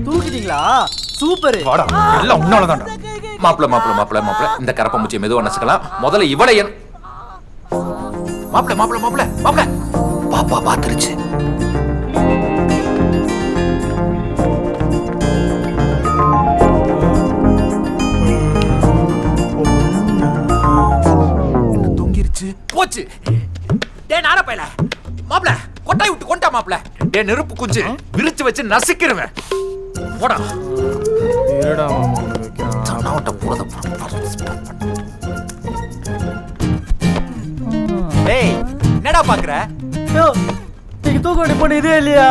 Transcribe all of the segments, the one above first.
தூக்கிட்டீங்களா? Super. வாடா, எல்லாம் உன்னால தான்டா. மாப்பிள இந்த கரப்பம்பூச்சியை மெதுவா நசுக்கலாம். முதல்ல இவளை மாப்பிள பாப்பா பாத்துருச்சு. தூங்கிருச்சு. போச்சு. டே நாரப்பையில மாப்பிள கொட்டாய் விட்டு கொண்டா மாப்பிள. டே நெருப்பு குஞ்சு விரிச்சு வச்சு நசுக்கிருவேன். போடா. இருடா சன்னாவட்ட போறத. டேய் என்னடா பாக்குற? யோ, நீங்க தூக்க வேண்டிய பொண்ணு இதே இல்லையா?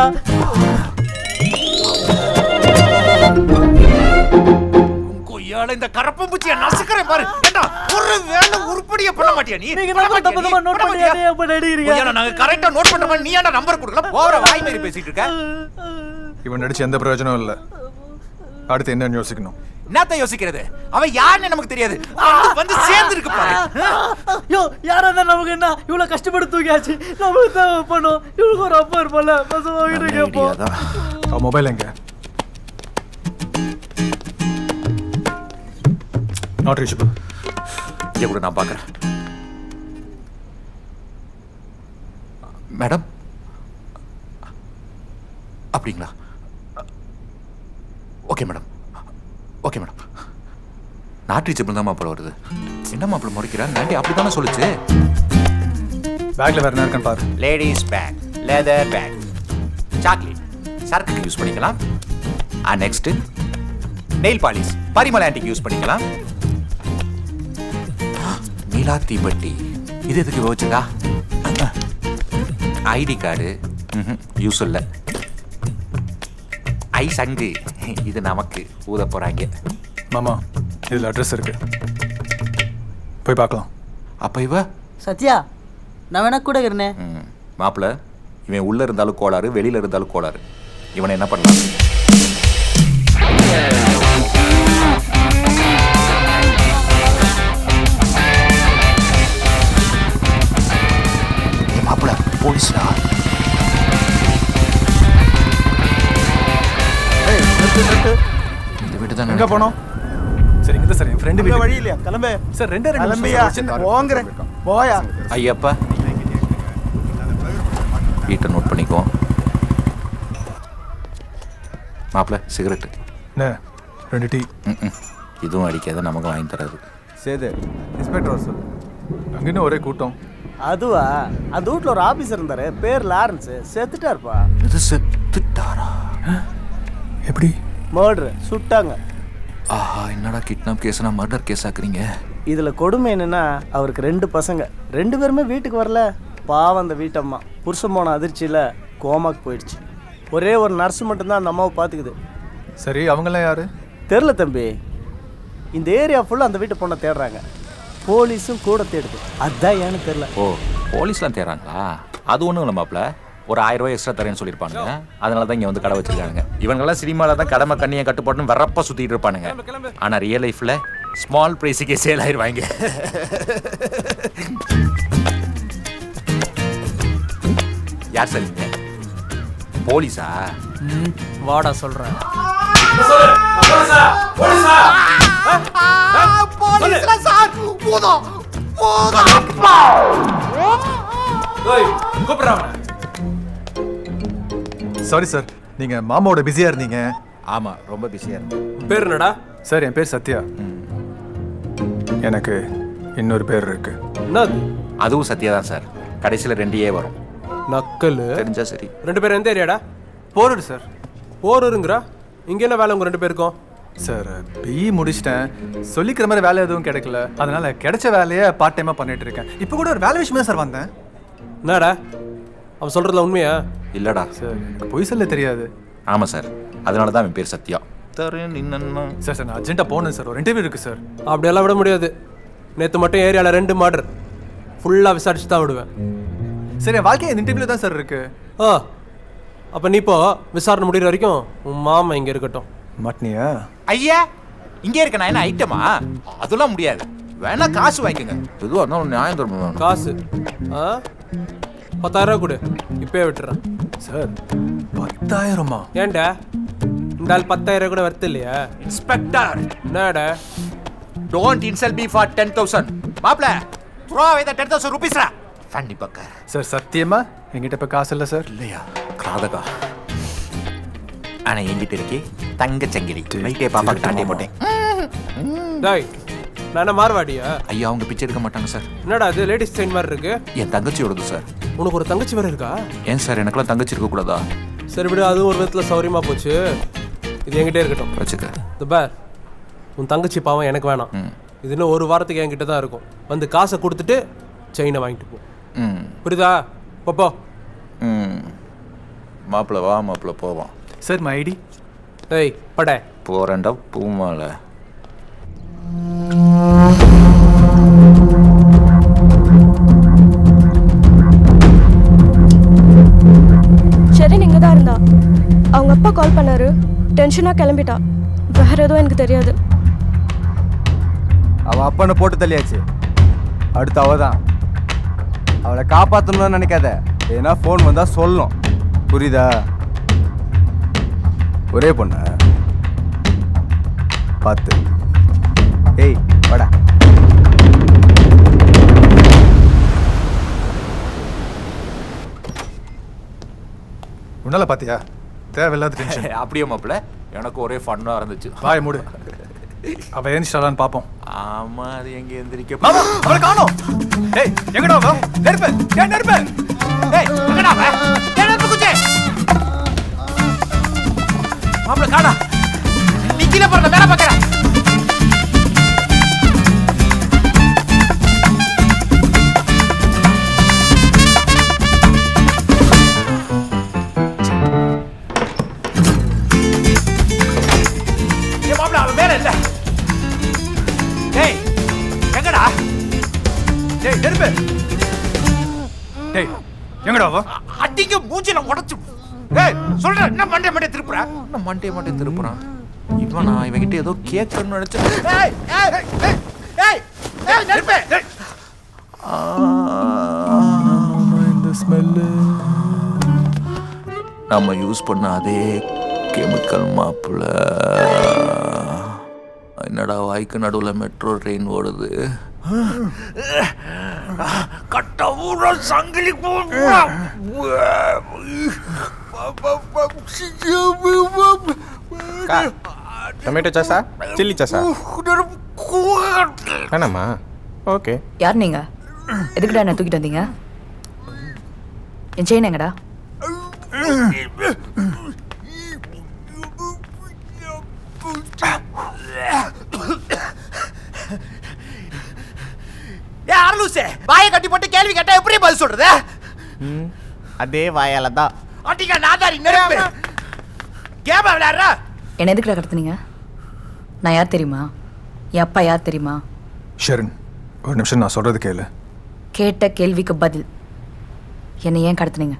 கொய்யால இந்த கரப்பம்பூச்சியை நசுக்கிறேன் பாரு. ஏண்டா ஒரு வேளை உருப்படியா பண்ண மாட்டியா நீ? நீங்க நம்பர் தப்பு நோட் பண்ணியாதே அப்ப நடிக்கிறீங்க. கொய்யால நாங்க கரெக்ட்டா நோட் பண்ண மாதிரி நீ ஏன்டா நம்பர் கொடுக்கல? போற வாய் மாதிரி பேசிட்டு இருக்க. இவன் நடிச்சு எந்த பிரயோஜனம் இல்ல. அடுத்து என்ன யோசிக்கணும்? என்னத்த யோசிக்கிறது? அவன் யாருன்னு நமக்கு தெரியாது. வந்து சேர்ந்து இருக்கு பாரு. யோ, யாரா இருந்தா நமக்கு என்ன? இவ்வளவு கஷ்டப்பட்டு தூக்கியாச்சு. நமக்கு தேவை பண்ணும். இவளுக்கு ஒரு அப்பா இருப்பல. பசங்க கிட்ட கேட்போம். அவன் மொபைல் எங்க? Not reachable. இங்க கூட நான் பாக்குறேன். மேடம் அப்படிங்களா? Okay madam. நாட் ரீச்சபிள் தான் மாப்பிள வருது. என்ன மாப்பிள முறைக்கிறா? நாண்டி அப்படித்தானே சொல்லுச்சு. பேக்ல வேற என்ன இருக்குன்னு பாரு. Ladies bag, leather bag, chocolate, சரக்கு யூஸ் பண்ணிக்கலாம். நெக்ஸ்ட் நெயில் பாலிஷ், பரிமள ஆன்டிக் யூஸ் பண்ணிக்கலாம். நீலா தீபட்டி இது எதுக்கு யோசிச்சதா? ஐடி கார்டு யூஸ் இல்லை. ஐ சங்கு இது நமக்கு ஊத போறாங்க. மாமா இதுல அட்ரஸ் இருக்கு, போய் பார்க்கலாம். அப்ப இவ சத்யா, நான் வேணா கூட இருக்கிறேன். மாப்பிள்ள இவன் உள்ள இருந்தாலும் கோளாறு, வெளியில இருந்தாலும் கோளாறு. இவனை என்ன பண்ணலாம்? மாப்பிள்ள போலீஸ்டா. இந்த வீட்டு தான் எங்க போனோம்? சரி இங்க சார், என் ஃப்ரெண்ட் வீட்டு வழி இல்லையா? கிளம்பு சார். ரெண்டே கிளம்பியா? போங்கறேன். போயா. ஐயப்பா வீட்டை நோட் பண்ணிக்கோ. மாப்பிள்ள சிகரெட்டு. என்ன 2 டீ? இதுவும் அடிக்காத, நமக்கு வாங்கி தராது. Sethu inspector sir. அங்க இன்னும் ஒரே கூட்டம். அதுவா? அந்த வீட்ல ஒரு ஆபீசர் இருந்தாரு, பேர் லாரன்ஸ். செத்துட்டாருப்பா. இது செத்துட்டாரா? எப்படி? மர்டர், சுட்டாங்க. ஆஹா, என்னடா கிட்னாப் கேஸ்னா மர்டர் கேஸ் ஆக்குறீங்க? இதுல கொடுமை என்னன்னா, அவருக்கு 2 பசங்க, 2 பேருமே வீட்டுக்கு வரல. பாவம் அந்த வீட்டம்மா புருஷன் போன அதிர்ச்சியில கோமாக்கு போயிடுச்சு. ஒரே ஒரு நர்ஸ் மட்டும்தான் அந்த அம்மாவை பார்த்துக்குது. சரி, அவங்கெல்லாம் யாரு? தெரில தம்பி. இந்த ஏரியா ஃபுல்லாக அந்த வீட்டை பொண்ணை தேடுறாங்க. போலீஸும் கூட தேடுது. அதான் ஏன்னு தெரில. ஓ, போலீஸ்லாம் தேடுறாங்களா? அது ஒன்றும் இல்லை மாப்பிள்ள, ஒரு 1000 ரூபாய் எக்ஸ்ட்ரா தரேன்னு சொல்லியிருப்பானுங்க. அதனால தான் இங்கே வந்து கடை வச்சிருக்காங்க. இவங்கெல்லாம் சினிமாவில் தான் கடமை கண்ணியை கட்டுப்பாட்டுன்னு வரப்பா சுற்றிட்டு இருப்பானுங்க. ஆனால் ரியல் லைஃப்பில் ஸ்மால் ப்ரைஸுக்கே சேல் ஆயிடுவாங்க. யார் சார் நீங்க? போலீஸா? வாடா சொல்கிறேன். சாரி சார், நீங்க மாமாவோட பிஸியா இருந்தீங்க. ஆமா, ரொம்ப பிஸியா இருந்தேன். பேர் என்னடா? சார், என் பேர் சத்யா. எனக்கு இன்னொரு பேர் இருக்கு. என்னது? அதுவும் சத்யா தான் சார். கடைசியில் 2 வரும். நக்கல். தெரிஞ்சா சரி. 2 பேரும் எந்த ஏரியாடா? போரூர் சார். போரூருங்கிறா? இங்க என்ன வேலை உங்க 2 பேருக்கும்? சார், பிஇ முடிச்சிட்டேன். சொல்லிக்கிற மாதிரி வேலை எதுவும் கிடைக்கல. அதனால கிடைச்ச வேலையை பார்ட் டைமா பண்ணிட்டு இருக்கேன். இப்போ கூட ஒரு வேலை விஷயமா சார் வந்தேன். என்னடா அவன் சொல்றதுல உண்மையா? இல்லடா சார், எனக்கு பொய் சொல்ல தெரியாது. ஆமா சார், அதனால தான் என் பேர் சத்யா. சார் சார், நான் அர்ஜென்ட்டாக போகணும் சார். ஒரு இன்டர்வியூ இருக்கு சார். அப்படியெல்லாம் விட முடியாது. நேற்று மட்டும் ஏரியாவில் 2 மர்டர். ஃபுல்லாக விசாரிச்சு தான் விடுவேன். சரி, என் வாழ்க்கை இந்த இன்டர்வியூல தான் சார் இருக்கு. அப்போ நீ இப்போ விசாரணை முடிகிற வரைக்கும் உன் மாமா இங்கே இருக்கட்டும். மாட்டினியா? ஐயா, இங்கே இருக்க நான் என்ன ஐட்டமா? அதெல்லாம் முடியாது. வேணா காசு வாங்கிக்கோங்க. எதுவாக இருந்தாலும் நியாயம் தரணும். காசு 10,000 ரூபா கொடு, இப்பயே விட்டுறேன். சார், 10,000மா? ஏன்டா இந்த ஆள் 10,000 கூட வருது இல்லையா? இன்ஸ்பெக்டர், என்னடா don't insult me for 10,000. மாப்ள, throw away the 10,000 rupees ரா. Funny fucker. சார் சத்தியமா என்கிட்ட இப்போ காசு இல்லை சார். இல்லையா? கிராதகா. ஆனா என்கிட்ட இருக்கே தங்க சங்கிலி. லைட்டே பாப்பாக்கு தாண்டி போட்டேன். டேய், நான் மார்வாடியா? ஐயா அவங்க பிச்சை எடுக்க மாட்டாங்க சார். என்னடா அது லேடிஸ் செயின் மாதிரி இருக்கு? என் தங்கச்சியோடது சார். உனக்கு ஒரு தங்கச்சி வேற இருக்கா? ஏன் சார் எனக்கெல்லாம் தங்கச்சி இருக்கக்கூடாதா? சரி விடு, அதுவும் ஒரு விதத்தில் சௌரியமா போச்சு. இது என்கிட்டே இருக்கட்டும். வச்சுக்க. இந்த பார், உன் தங்கச்சி பாவம் எனக்கு வேணாம். இது இன்னும் ஒரு வாரத்துக்கு என்கிட்ட தான் இருக்கும். வந்து காசை கொடுத்துட்டு செயினை வாங்கிட்டு போ. புரியுதா? போ. மாப்பிள்ள வா, மாப்பிள்ள போவான். Sir my ID. ஏய் பட போறேன்டா பூமால. சரி, நீங்க தான் இருந்தா அவங்க அப்பா கால் பண்ணாரு. டென்ஷனா கிளம்பிட்டா. வேற எதுவும் எனக்கு தெரியாது. அவள் அப்பனை போட்டு தள்ளியாச்சு. அடுத்து அவள் தான். அவளை காப்பாற்றணும்னு நினைக்காத. ஏன்னா ஃபோன் வந்தால் சொல்லணும். புரியுதா? ஒரே பொண்ணு பார்த்து. ஏய் வாடா. உன்னால பாத்தியா தேவையில்லாத டென்ஷன். அப்படியே மாப்பிள்ள, எனக்கு ஒரே ஃபன்னா இருந்துச்சு. வாய மூடு. அவ ஏந்திச்சாலான்னு பாப்போம். ஆமா, அது எங்க எந்திரிக்க. மாமா அவளை காணோம். டேய் எங்கடா அவ? நெருப்பு டேய் நெருப்பு. டேய் எங்கடா அவ? டேய் நெருப்பு குச்சி. மாப்பிள்ள காணா. நீ கீழே போறத மேல பாக்கற. ஏ மாப்பிள்ள அவ மேல இல்ல. டேய் எங்கடா? டேய் நெருப்பு. டேய் எங்கடா அவ? அடிங்க மூஞ்சில உடைச்சு. ஏய் சொல்ற என்ன மண்டே திருப்புற? என்ன மண்டே திருப்புறான்? இவனா இவங்கிட்ட ஏதோ கேட்கணும்னு நினைச்சேன். ஏய் ஏய் ஏய் ஏய் ஏய் நெருப்பு. இந்த ஸ்மெல் நம்ம யூஸ் பண்ண அதே கெமிக்கல் மாப்பிள்ள. என்னடா வாய்க்கு நடுவுல மெட்ரோ ட்ரெயின் ஓடுது. கட்ட ஊர சங்கிலி ಟೊಮೆಟೊ ಚಾಸಾ ಚಿಲ್ಲಿ ಚಾಸಾ வேணாமா? ஓகே. யார் நீங்க? எதுக்குடா என்ன தூக்கிட்டு வந்தீங்க? என் செயின் எங்கடா? ஏ அரலூசே, வாயை கட்டி போட்டு கேள்வி கேட்டா எப்படி பதில் சொல்றது? அதே வாயால தான். அடிங்க நாதாரி நெருப்பு. கேம் விளையாடுற? என்ன எதுக்குடா கடத்துனீங்க? நான் யார் தெரியுமா? என் அப்பா யார் தெரியுமா? ஷரண் ஒரு நிமிஷம் நான் சொல்றது கேளு. கேட்ட கேள்விக்கு பதில். என்னை ஏன் கடத்துனீங்க?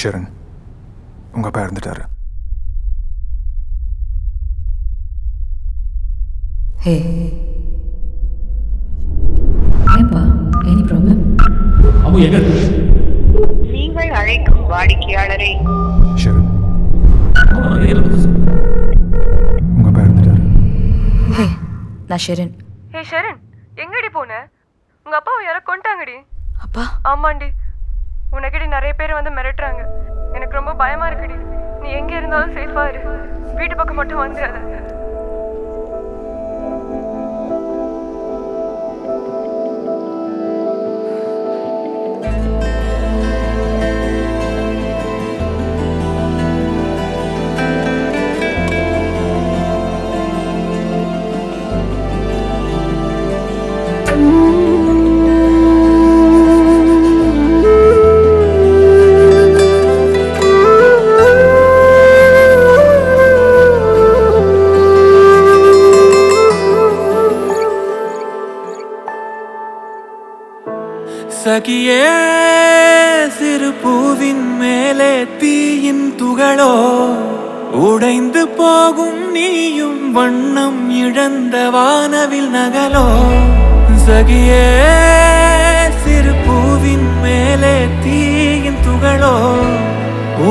ஷரண் உங்க அப்பா இறந்துட்டாரு. ஹே ஏப்பா, எனி ப்ராப்ளம்? நீங்கள் அழைக்கும் வாடிக்கையாளரை ஷரண் உங்க அப்பா இறந்துட்டாரு. ஹே நான் ஷெரின். ஹே ஷரண், எங்கடி போன? உங்க அப்பாவை யாரோ கொண்டாங்கடி. அப்பா ஆமாண்டி, உனக்கிட்ட நிறைய பேர் வந்து மிரட்டுறாங்க. எனக்கு ரொம்ப பயமா இருக்குடி. நீ எங்க இருந்தாலும் சேஃபா இரு. வீட்டு பக்கம் மட்டும் வந்துடாத. சகியே சிறு பூவின் மேலே தீயின் துகளோ உடைந்து போகும் நீயும் வண்ணம் இழந்த வானவில் நகலோ. சகியே சிறு பூவின் மேலே தீயின் துகளோ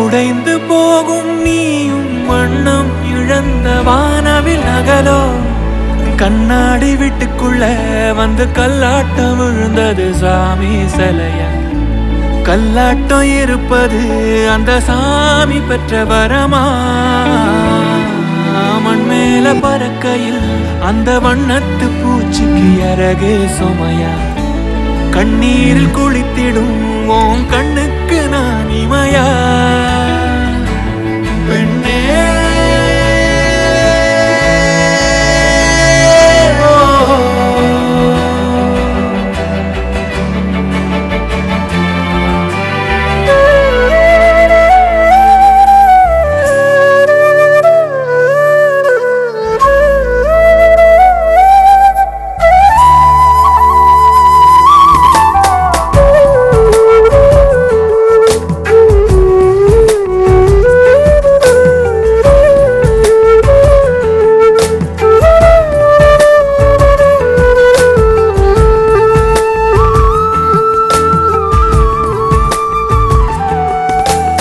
உடைந்து போகும் நீயும் வண்ணம் இழந்த வானவில் நகலோ கண்ணாடி வீட்டுக்குள்ள வந்து கல்லாட்டம் விழுந்தது சாமி சிலைய கல்லாட்டம் இருப்பது அந்த சாமி பெற்ற வரமா மண் மேல பறக்கையில் அந்த வண்ணத்து பூச்சிக்கு இறகு சுமையா கண்ணீரில் குளித்திடும் உன் கண்ணுக்கு நான் இமையா பெண்ணே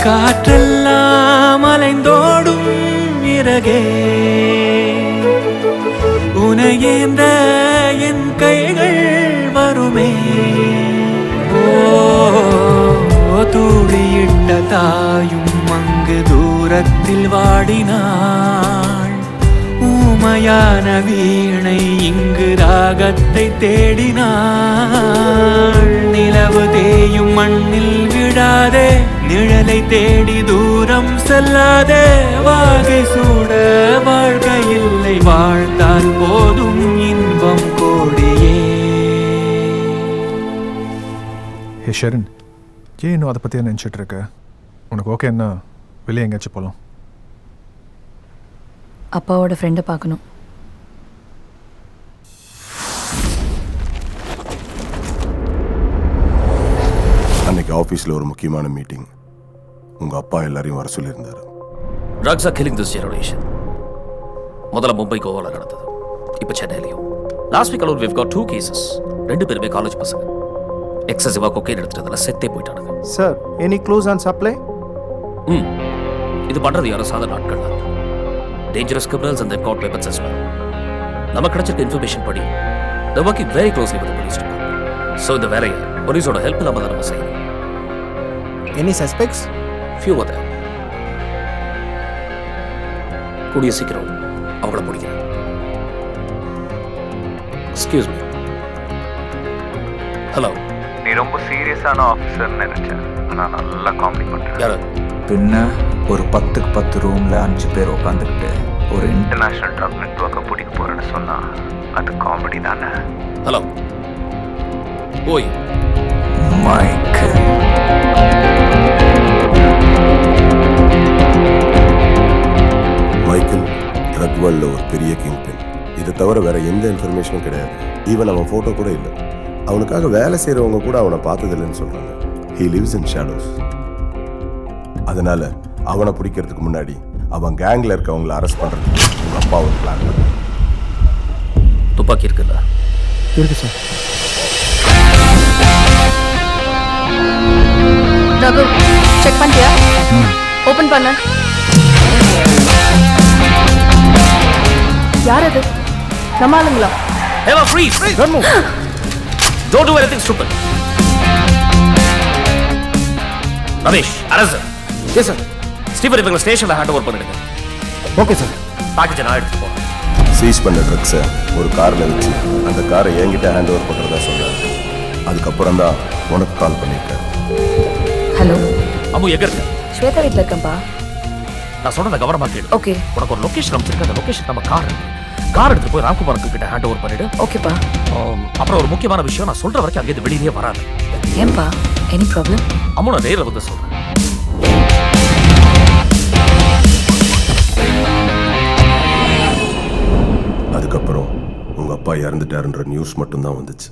காற்றெல்லாம் அலைந்தோடும் இறகே உனையேந்த என் கைகள் வருமே ஓ தூளியிட்ட தாயும் அங்கு தூரத்தில் வாடினாள் ஊமையான வீணை இங்கு ராகத்தை தேடினாள் நிலவு தேயும் மண்ணில் விடாதே நிழலை தேடி தூரம் செல்லாதே வாகை சூட வாழ்க்கை இல்லை வாழ்ந்தால் போதும் இன்பம் கோடியே ஹே ஷெரின், ஏன் இன்னும் அதை பற்றியே நினச்சிட்டு இருக்க? உனக்கு ஓகேன்னா வெளியே எங்கேயாச்சும் போகலாம். அப்பாவோட ஃப்ரெண்டை பார்க்கணும். அன்னைக்கு ஆஃபீஸில் ஒரு முக்கியமான மீட்டிங். உங்கள் அப்பா எல்லாரையும் வர சொல்லியிருந்தார். Drugs are killing this generation. முதல்ல மும்பை கோவாவில் நடந்தது, இப்போ சென்னையிலையும். Last week alone we've got 2 cases. 2 பேருமே காலேஜ் பசங்க. எக்ஸசிவாக கொக்கைன் எடுத்துட்டதுல செத்தே போயிட்டானுங்க. Sir, any clues on supply? இது பண்ணுறது யாரும் சாதாரண ஆட்கள் தான். Dangerous criminals and they've got weapons as well. நமக்கு கிடைச்சிருக்க இன்ஃபர்மேஷன் படி they're working very closely with the police department. So இந்த வேலையை போலீஸோட ஹெல்ப் இல்லாமல் தான் நம்ம செய்யணும். Any suspects? Few of them. கூடிய சீக்கிரம் அவங்கள பிடிக்கிறேன். Excuse me. ஹலோ. நீ ரொம்ப சீரியஸான ஆஃபீஸர் நினைச்சேன், ஆனால் நல்லா காமெடி பண்ணுறேன். யாரு? பின்ன ஒரு 10க்கு 10 ரூமில் 5 பேர் உட்காந்துக்கிட்டு ஒரு இன்டர்நேஷ்னல் ட்ரக் நெட்வொர்க்கை பிடிக்க போகிறேன்னு சொன்னால் அது காமெடி தானே? ஹலோ. ஓய் மைக்கேல். மைக்கேல் ட்ரக் வேர்ல்டில் ஒரு பெரிய கிங் பின். இதை தவிர வேற எந்த இன்ஃபர்மேஷனும் கிடையாது. ஈவன் அவன் ஃபோட்டோ கூட இல்லை. அவனுக்காக வேலை செய்கிறவங்க கூட அவனை பார்த்ததில்லைன்னு சொல்கிறாங்க. He lives in shadows. அதனால அவனை பிடிக்கிறதுக்கு முன்னாடி அவன் கேங்கில் இருக்கவங்களை அரெஸ்ட் பண்ணுறதுக்கு உங்கள் அப்பா ஒரு பிளான் பண்ண. துப்பாக்கி இருக்குல்ல? இருக்கு சார். ரகு, செக் பண்ணிட்டியா? ஓபன் பண்ண. யார் அது? நம்ம ஆளுங்களா? Eva, freeze! Don't move. Don't do anything stupid. Ramesh, அரசு. Yes sir. ஸ்டீவன் இவங்களை ஸ்டேஷனில் ஹேண்ட் ஓவர் பண்ணிடுங்க. Okay sir. பேக்கேஜை நான் எடுத்துட்டு போகிறேன். சீஸ் பண்ண ட்ரக்ஸை ஒரு காரில் வச்சு அந்த காரை என்கிட்ட ஹேண்ட் ஓவர் பண்ணுறதா சொல்கிறாரு. அதுக்கப்புறம் தான் உனக்கு கால் பண்ணியிருக்காரு. ஹலோ அம்மு, எங்க இருக்க? ஸ்வேதா வீட்டில் இருக்கேன்ப்பா. நான் சொன்னதை கவனமா கேளு. ஓகே. உனக்கு ஒரு லொகேஷன் அமைச்சிருக்க. அந்த லொகேஷன் நம்ம கார் எடுத்துட்டு போய் ராம்குமார் கிட்ட ஹேண்ட் ஓவர் பண்ணிடு. ஓகேப்பா. அப்புறம் ஒரு முக்கியமான விஷயம், நான் சொல்ற வரைக்கும் அங்கேயிருந்து வெளியிலே வராது. ஏன்பா, எனி ப்ராப்ளம்? அம்மு, நான் நேரில் வந்து சொல்றேன். அதுக்கப்புறம் உங்கள் அப்பா இறந்துட்டாருன்ற நியூஸ் மட்டும்தான் வந்துச்சு.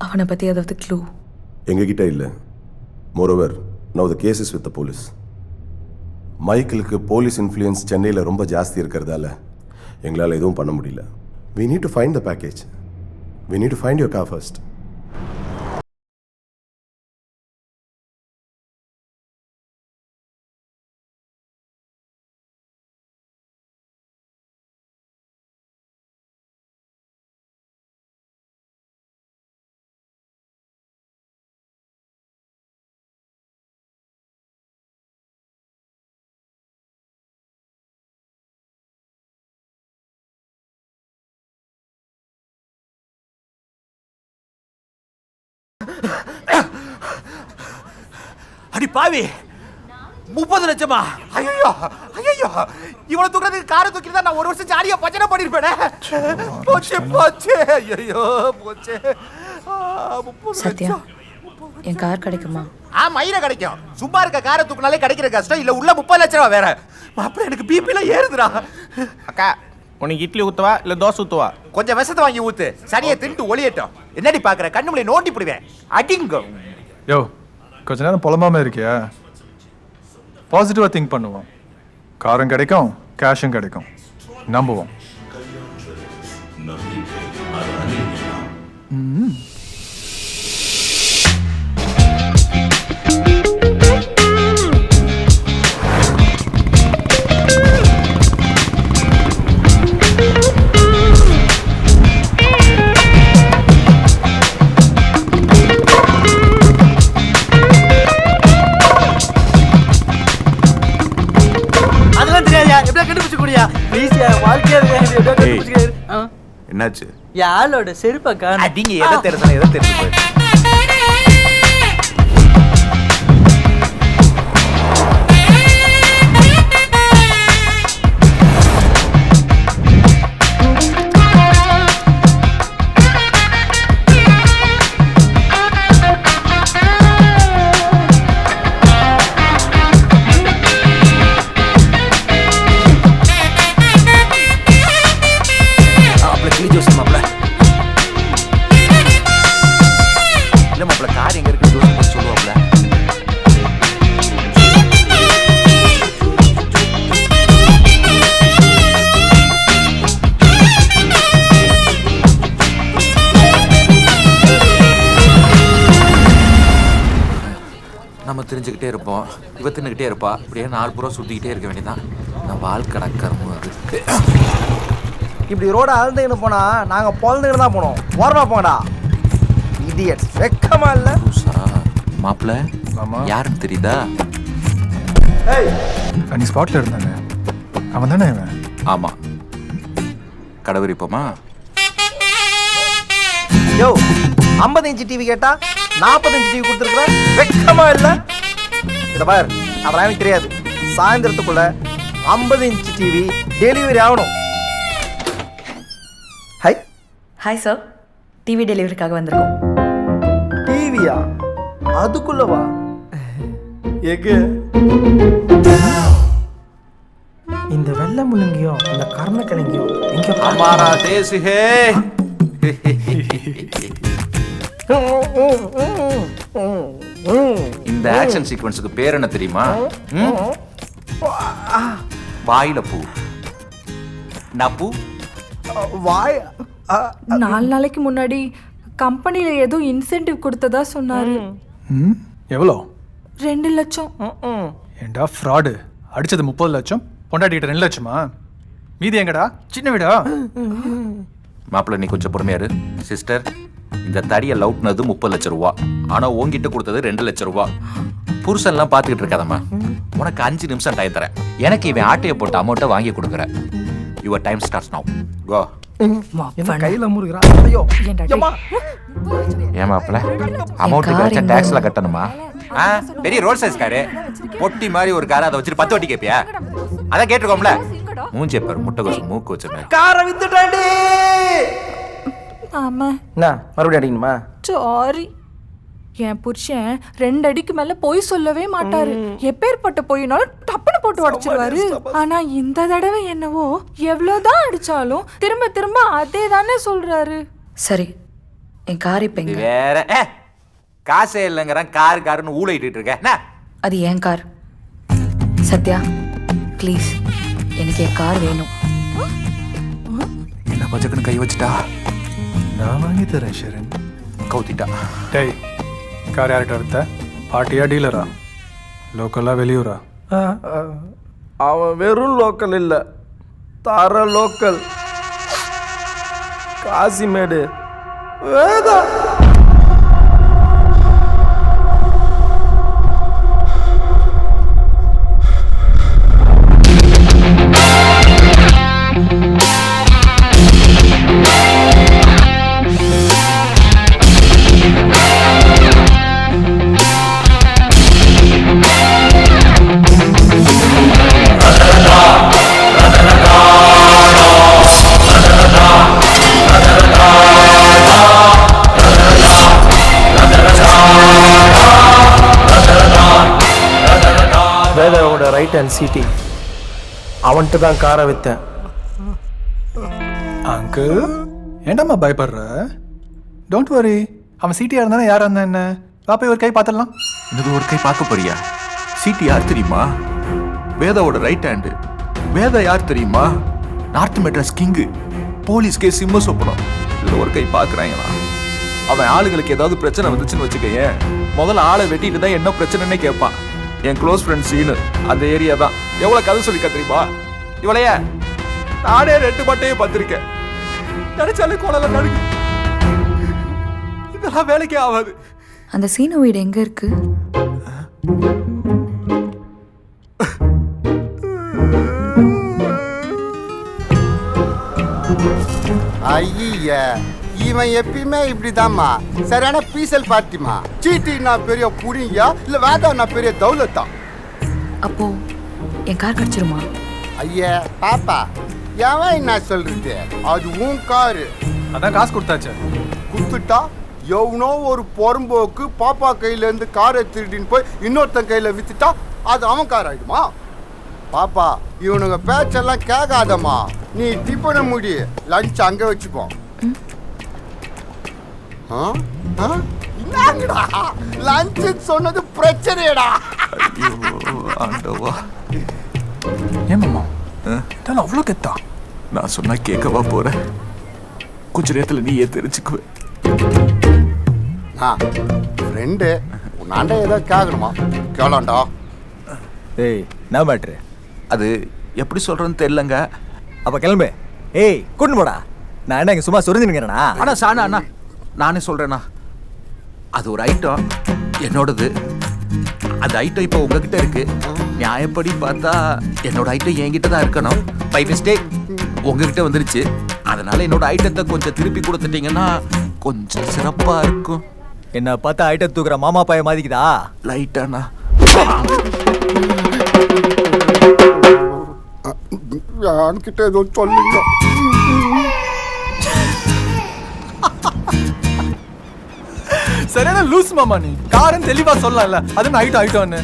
அவனை பற்றி ஏதாவது க்ளூ? எங்ககிட்ட இல்லை. Moreover now the case is with the police. மைக்கிளுக்கு போலீஸ் இன்ஃப்ளூயன்ஸ் சென்னையில் ரொம்ப ஜாஸ்தி இருக்கிறதால எங்களால் எதுவும் பண்ண முடியல. We need to find the package. We need to find your car first. அடி பாவி 30 லட்சமா? ஐயோ ஐயோ, இவ்வளவு தூக்கிறதுக்கு காரை தூக்கி தான் நான் ஒரு வருஷம் ஜாலியா பச்சனை பண்ணிருப்பேனே. போச்சே போச்சே, ஐயோ போச்சே. சத்யா, என் கார் கிடைக்குமா? மயிர கிடைக்கும். சும்மா இருக்க காரை தூக்கினாலே கிடைக்கிற கஷ்டம் இல்ல, உள்ள 30 லட்சம் ரூபா வேற. மாப்பிள்ள எனக்கு பிபில ஏறுதுடா. அக்கா உனக்கு இட்லி ஊத்துவா இல்ல தோசை ஊத்துவா? கொஞ்சம் விஷத்தை வாங்கி ஊத்து, சரியா தின்ட்டு ஒளியட்டும். என்னடி பாக்குற, கண்ணுமுலை நோண்டி போடுவேன். அடிங்க. யோ, கொஞ்ச நேரம் புலம்பாம இருக்கியா? பாசிட்டிவா திங்க் பண்ணுவோம். காரும் கிடைக்கும், கேஷும் கிடைக்கும். நம்புவோம். என்னாச்சு? யாழோட செருப்பக்கா அடிங்க. எதை தெரிஞ்சா எதை தெரிஞ்சு போயிட்டு தெரிஞ்சுக்கிட்டே இருப்போம். இவ தின்னுக்கிட்டே இருப்பா. இப்படியே 4 புறம் சுத்திக்கிட்டே இருக்க வேண்டியதான். நான் வாழ்க்கை கர்மம் அது. இப்படி ரோட அழுந்துக்கிட்டு போனா நாங்க பொழந்துக்கிட்டு தான் போனோம். ஓரமா போங்கடா இடியட்ஸ். வெக்கமா இல்ல? மாப்பிள்ள யாருன்னு தெரியுதா? நீ ஸ்பாட்ல இருந்தானே அவன் தானே இவன்? ஆமா. கடவுரிப்போமா? யோ, 50 இன்ச்சு டிவி கேட்டா 40 இன்ச்சு டிவி கொடுத்துருக்குற. வெக்கமா இல்ல? இத பாரு, அதெல்லாம் எனக்கு தெரியாது. சாயந்தரத்துக்குள்ள 50 இன்ச்சு டிவி டெலிவரி ஆகணும். ஹை ஹாய் சார், டிவி டெலிவரிக்காக வந்திருக்கோம். டிவியா? அதுக்குள்ளவா? எகு இந்த வெள்ளை முள்ளங்கியோ இந்த கர்ணக்கிழங்கியோ எங்க? हमारा देश है. இந்த ஆக்ஷன் சீக்வென்ஸுக்கு பேர் என்ன தெரியுமா? வாயில பூ. நப்பு வாய். 4 நாளைக்கு முன்னாடி கம்பெனில ஏதோ இன்சென்டிவ் கொடுத்ததா சொன்னாரு. எவ்வளோ? 2 லட்சம். ஏண்டா ஃப்ராடு. அடிச்சது 30 லட்சம், பொண்டாட்டிக்கிட்ட 2 லட்சமா? மீதி எங்கடா? சின்ன வீடா? மாப்பிள்ள நீ கொஞ்சம் பொறுமையா இரு. சிஸ்டர், இந்த தடியை லவுட்னது 30 லட்சம் ரூபா. ஆனா உங்ககிட்ட கொடுத்தது 2 லட்சம் ரூபா. புருஷன்லாம் பார்த்துக்கிட்டு இருக்காதம்மா. உனக்கு 5 நிமிஷம் டைம் தரேன். எனக்கு இவன் ஆட்டையை போட்டு அமௌண்ட்டை வாங்கி கொடுக்குறேன். Your time starts now. Go. கையில முறுகிறா. ஐயோ ஏன் மாப்பிள்ள அமௌண்ட்டுக்கு வச்ச டாக்ஸ்ல கட்டணுமா? பெரிய ரோல் சைஸ் காரு, பொட்டி மாதிரி ஒரு காரை, அதை வச்சுட்டு 10 வட்டி கேப்பியா? அதான் கேட்டிருக்கோம்ல. மூஞ்சி பாரு, முட்டை கோசம் மூக்கு வச்சிருந்தேன். காரை வித்துட்டாண்டி. ஆமா. என்ன மறுபடியும் அடிக்கணுமா? சாரி. என் புருஷன் 2 அடிக்கு மேல பொய் சொல்லவே மாட்டாரு. எப்பேற்பட்ட பொய்னாலும் டப்புன்னு போட்டு உடைச்சிருவாரு. ஆனா இந்த தடவை என்னவோ எவ்வளவுதான் அடிச்சாலும் திரும்ப திரும்ப அதே தானே சொல்றாரு. சரி, என் கார் இப்ப எங்க? வேற காசே இல்லைங்கிறான். காருன்னு ஊழையிட்டு இருக்க. அது என் கார். சத்யா ப்ளீஸ், எனக்கு என் கார் வேணும். என்ன பச்சக்குன்னு கை வச்சுட்டா? நான் வாங்கி தரேன் ஷரண். கவுத்திட்டா. டேய், கார் யார்கிட்ட எடுத்த? பார்ட்டியா டீலரா? லோக்கலா வெளியூரா? அவன் வெறும் லோக்கல் இல்ல, தர லோக்கல். காசிமேடு வேதா. வேதாவோட ரைட் ஹேண்ட் சிடி. அவன்கிட்ட தான் காரை விற்றேன். அங்கிள் ஏண்டாம்மா பயப்படுற? டோன்ட் வரி, அவன் சீட்டியா இருந்தானே யாரா இருந்தா என்ன? பாப்பா ஒரு கை பார்த்துடலாம். இது ஒரு கை பார்க்க போறியா? சீட்டு யார் தெரியுமா? வேதாவோட ரைட் ஹேண்டு. வேதா யார் தெரியுமா? நார்த் மெட்ராஸ் கிங்கு, போலீஸ்கே சிம்ம சொப்பனம். இதில் ஒரு கை பார்க்குறாங்களா? அவன் ஆளுங்களுக்கு ஏதாவது பிரச்சனை வந்துச்சுன்னு வச்சுக்கேன், முதல்ல ஆளை வெட்டிட்டு தான் என்ன பிரச்சனைன்னே கேட்பான். என் க்ளோஸ் ஃப்ரெண்ட் சீனு அந்த ஏரியா தான். எவ்வளோ கதை சொல்லி தெரியுமா இவளைய? நானே 2 பட்டையும் பார்த்துருக்கேன். நினைச்சாலே கோலம் நடுக்கு. இதெல்லாம் வேலைக்கே ஆகாது. அந்த சீனு வீடு எங்க இருக்கு? ஐய, இவன் எப்பயுமே இப்படிதாம்மா. சரியான பீசல் பார்ட்டிமா. சீட்டினா பெரிய புடிங்கயா இல்ல வேதானா பெரிய தௌலத்தா? அப்போ என் கார் கிடைச்சிருமா? ஐயா பாப்பா, எவன் என்ன சொல்றது? அது உன் காரு. அதான் காசு கொடுத்தாச்சு. கொடுத்துட்டா எவனோ ஒரு பொறம்போக்கு பாப்பா கையில இருந்து காரை திருடின்னு போய் இன்னொருத்தன் கையில வித்துட்டா அது அவன் கார் ஆயிடுமா? பாப்பா, இவனுங்க பேச்செல்லாம் கேட்காதம்மா. நீ டிஃபனை முடி, லஞ்ச் அங்க வச்சுப்போம். லஞ்ச் சொன்னது பிரச்சனைடா. ஆண்டவா, ஏமாமா இதெல்லாம் அவ்வளோ கெத்தா? நான் சொன்னா கேட்கவா போற? கொஞ்ச நேரத்துல நீயே தெரிஞ்சுக்குவேன். ஃப்ரெண்டு உன்னாண்ட ஏதோ கேட்கணுமா? கேளாண்டா. ஏய் என்ன மேட்ரு? அது எப்படி சொல்றேன்னு தெரியலங்க. அப்ப கிளம்பு. ஏய் கூட்டு போடா. நான் என்ன இங்க சும்மா சொரிஞ்சுக்கிறேனா? அண்ணா சாணா அண்ணா, நானே சொல்றேண்ணா. அது ஒரு ஐட்டம் என்னோடது. அந்த ஐட்டம் இப்போ உங்ககிட்ட இருக்கு. நியாயப்படி பார்த்தா என்னோட ஐட்டம் என்கிட்ட தான் இருக்கணும். பை மிஸ்டேக் உங்ககிட்ட வந்துருச்சு. அதனால என்னோட ஐட்டத்தை கொஞ்சம் திருப்பி கொடுத்துட்டீங்கன்னா கொஞ்சம் சிறப்பா இருக்கும். என்ன பார்த்தா ஐட்டம் தூக்குற மாமா பையன் மாதிரிக்குதா? லைட்டாண்ணா. என்கிட்ட ஏதோ சொல்லுங்க. சரியான லூஸ் மாமா நீ. காரன் தெளிவா சொல்லல. அது ஐட்டம் ஐட்டம்னு.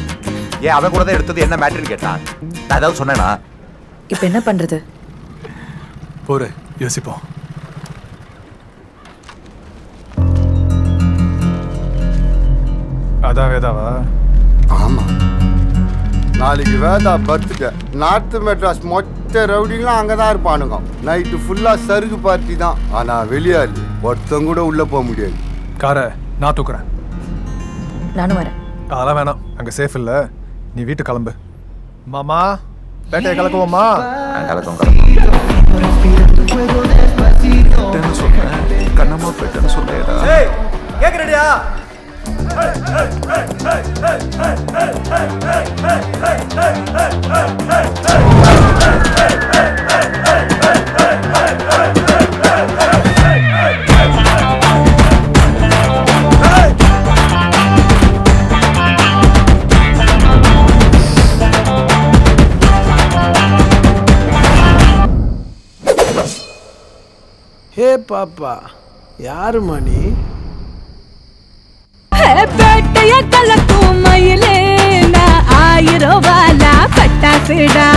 ஏன் அவன் கூட தான் எடுத்தது என்ன மேட்டர்னு கேட்டான். நான் ஏதாவது சொன்னேனா? இப்போ என்ன பண்றது? போரு யோசிப்போம். அதான் வேதாவா? ஆமா, நாளைக்கு வேதா பர்த்டே. நார்த் மெட்ராஸ் மொத்த ரவுடிங்களும் அங்கதான் இருப்பானுங்க. நைட்டு ஃபுல்லா சருகு பார்ட்டி தான். ஆனா வெளியாளு ஒருத்தங்க கூட உள்ள போக முடியாது. காரை நான் தூக்குறேன். நானும் வரேன். அதெல்லாம் வேணாம், அங்க சேஃப் இல்ல. நீ வீட்டு கிளம்பு. மாமா பேட்டையை கலக்குவோமா? கண்ணம்மா பேட்டன்னு சொல்றேடா. கேக்குறடியா? ஹே பாப்பா, யாரு மணி? பேட்டைய கலக்கும் மயிலே, நான் 1000 ரூபாலா பட்டாசுடா.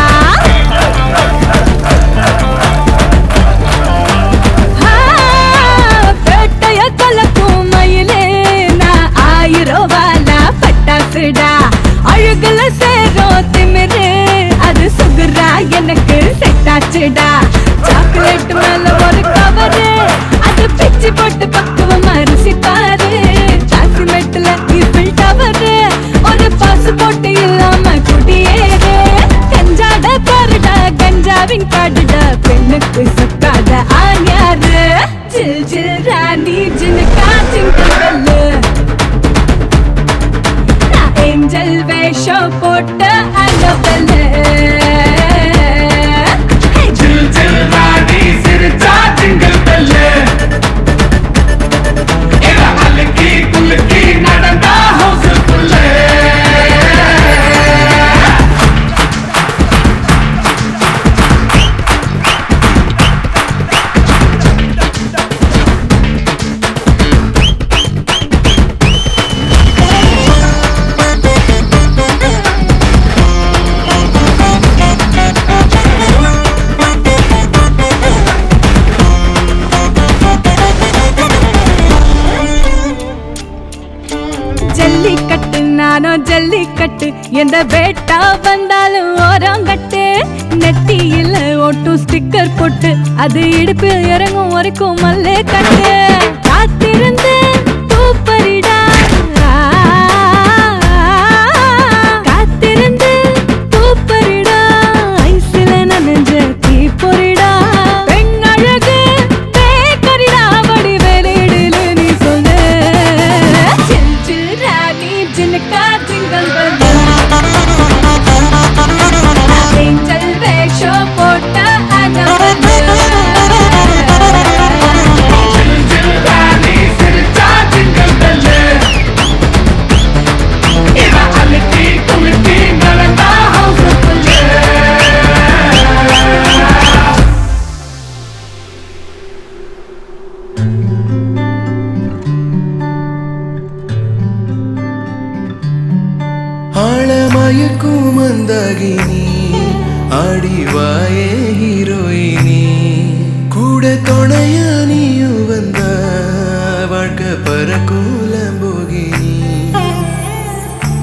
பேட்டைய கலக்கும் மயிலே, நான் 1000 ரூபாலா பட்டாசுடா. அழுகுல சேரும் திமிரு, அது சுகுரா எனக்கு செட்டாச்சுடா. சாக்லேட் மேல ஒரு கவரு, அது பிச்சு போட்டு பக்குவம் அரிசி பாரு. சாக்லேட்ல ஈஃபில் டவரு, ஒரு பாஸ்போர்ட் இல்லாம குடியேறு. கஞ்சாட பாருடா, கஞ்சாவின் காடுடா, பெண்ணுக்கு சொக்காத ஆண்யாரு. ஜில் ஜில் ராணி ஜினுக்கா சிங்கல்லு, நான் ஏஞ்சல் வேஷம் போட்ட அலவலு. எந்த பேட்டா வந்தாலும் ஓரங்கட்டு நெத்தியில ஒட்டும் ஸ்டிக்கர் போட்டு அது இடுப்பில் இறங்கும் வரைக்கும் மல்லே கட்டு காத்திருந்து பூப்பரிடா காத்திருந்து பூப்பரிடா ஐசில நனைஞ்ச தீ பொறிடா பெண் அழகு பேக்கரிடா வடி வெளியிடல நீ சொல்லு சில் சில் ராணி ஜினகா ஜிங்கல் பல்லு ஏஞ்சல் வேஷம் போட்ட அனபல்லு சில் சில் ராணி சிரிச்சா ஜிங்கல் பல்லு இவ அழுத்தி துளுத்தி நடந்தா ஹவுஸ் புல்லு ஆழமயக்கும் மந்தாகினி ஆடிவாயே ஹீரோயினி கூட துணையா நீயும் வந்த வாழ்க்கை பறக்கூலம் போகினி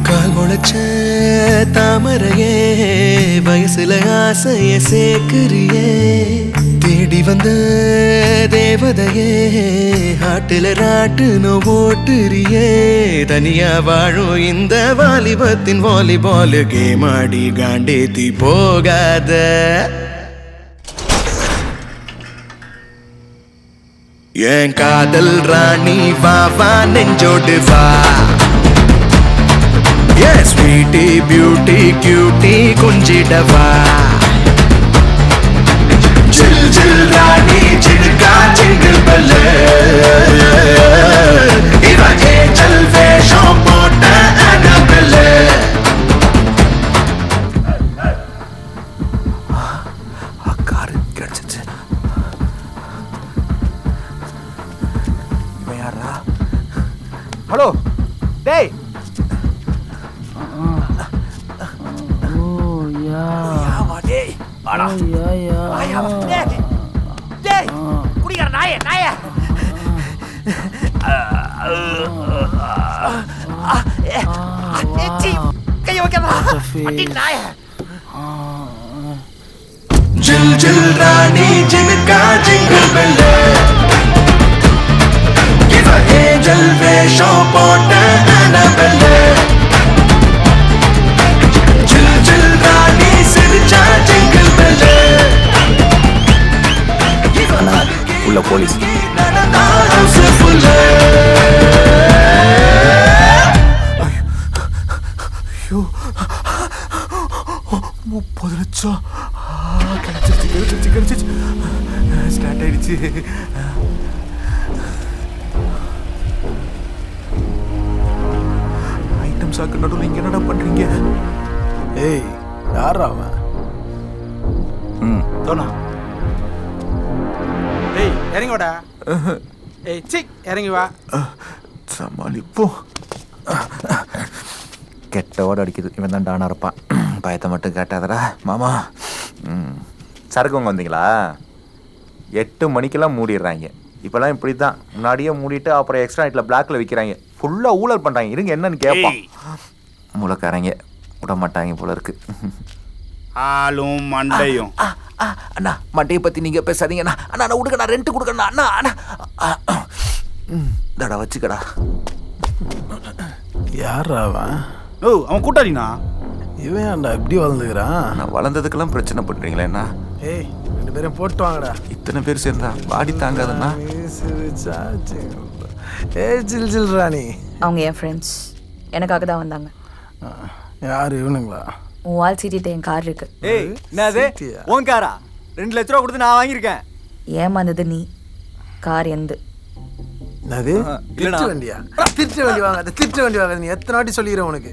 கால் முளைச்ச தாமரையே வயசுல ஆசைய சேர்க்கிறியே தேடி வந்த தேவதையே ஆட்டுல ராட்டுன்னு ஓட்டுறியே தனியா வாழும் இந்த வாலிபத்தின் வாலிபால் கேம் ஆடி காண்டேத்தி போகாத என் காதல் ராணி வா வா நெஞ்சோடு வா ஸ்வீட்டி பியூட்டி கியூட்டி கொஞ்சிடவா ஜில் ஜில் ராணி ஜில்கா ஜிங்கிள் பல்லு இவ ஏஞ்சல் வேஷம் போட்ட அனபெல்லு காரு கிடைச்சிச்சு இவன் யாரா? ஹலோ டேய் குடிக்கிற நாய நாய கைய வைக்கிறா நாய ஜில் ஜில் ராணி ஜினகா ஜிங்கிள் பெல்லு இவ ஏஞ்சல் வேஷம் போட்ட அனபெல்லு ஜில் ஜில் ராணி சிரிச்சா ஜிங்கிள் பெல்லு உள்ள போலீஸ் நடந்தா ஹவுஸ் ஃபுல்லு ஐயோ 30 லட்சம் கிடைச்சிருச்சு ஸ்டார்ட் ஆயிடுச்சு ஐட்டம் சாக்கு நடுவில் இங்க என்னடா பண்றீங்க ஏய் யாரா அவன் தோணா ஏய் இறங்கி வாடா ஏய் சிக் இறங்கி வா சமாளிப்போம் கெட்ட ஓட அடிக்குது இவன் தான் டானா இருப்பான் பயத்தை மட்டும் கேட்டாதடா மாமா சரக்குங்க வந்தீங்களா 8 மணிக்கெல்லாம் மூடிடுறாங்க இப்போல்லாம் இப்படி தான் முன்னாடியே மூடிட்டு அப்புறம் எக்ஸ்ட்ரா நைட்டில் பிளாக்ல விற்கிறாங்க ஃபுல்லாக ஊழல் பண்ணுறாங்க இருங்க என்னன்னு கேட்பான் முளைக்காரங்க விட மாட்டாங்க போல இருக்கு ஆளும் மண்டையும் அண்ணா மண்டையை பற்றி நீங்கள் பேசாதீங்கண்ணா அண்ணா நான் விடுக்கண்ணா ரெண்ட் கொடுக்கண்ணா அண்ணா அண்ணா தடா வச்சுக்கடா யாரா அவன் ஓ அவன் கூட்டாளினா இவன் ஏன்டா இப்படி வளர்ந்துக்கிறான் நான் வளர்ந்ததுக்கெல்லாம் பிரச்சனை பண்ணுறீங்களேண்ணா ஏய் 2 பேரும் போட்டு வாங்கடா இத்தனை பேர் சேர்ந்தா பாடி தாங்காதண்ணா ஏய் ஜில் ஜில் ராணி அவங்க என் ஃப்ரெண்ட்ஸ் எனக்காக தான் வந்தாங்க யார் இவனுங்களா உன் வால் சீட்டிட்டு என் கார் இருக்கு ஏய் என்னது உன் காரா 2 லட்ச ரூபா கொடுத்து நான் வாங்கியிருக்கேன் ஏமாந்தது நீ கார் எந்து என்னது திருட்டு வண்டியா திருட்டு வண்டி வாங்காத திருட்டு வண்டி வாங்காத நீ எத்தனை வாட்டி சொல்லிக்கிறேன் உனக்கு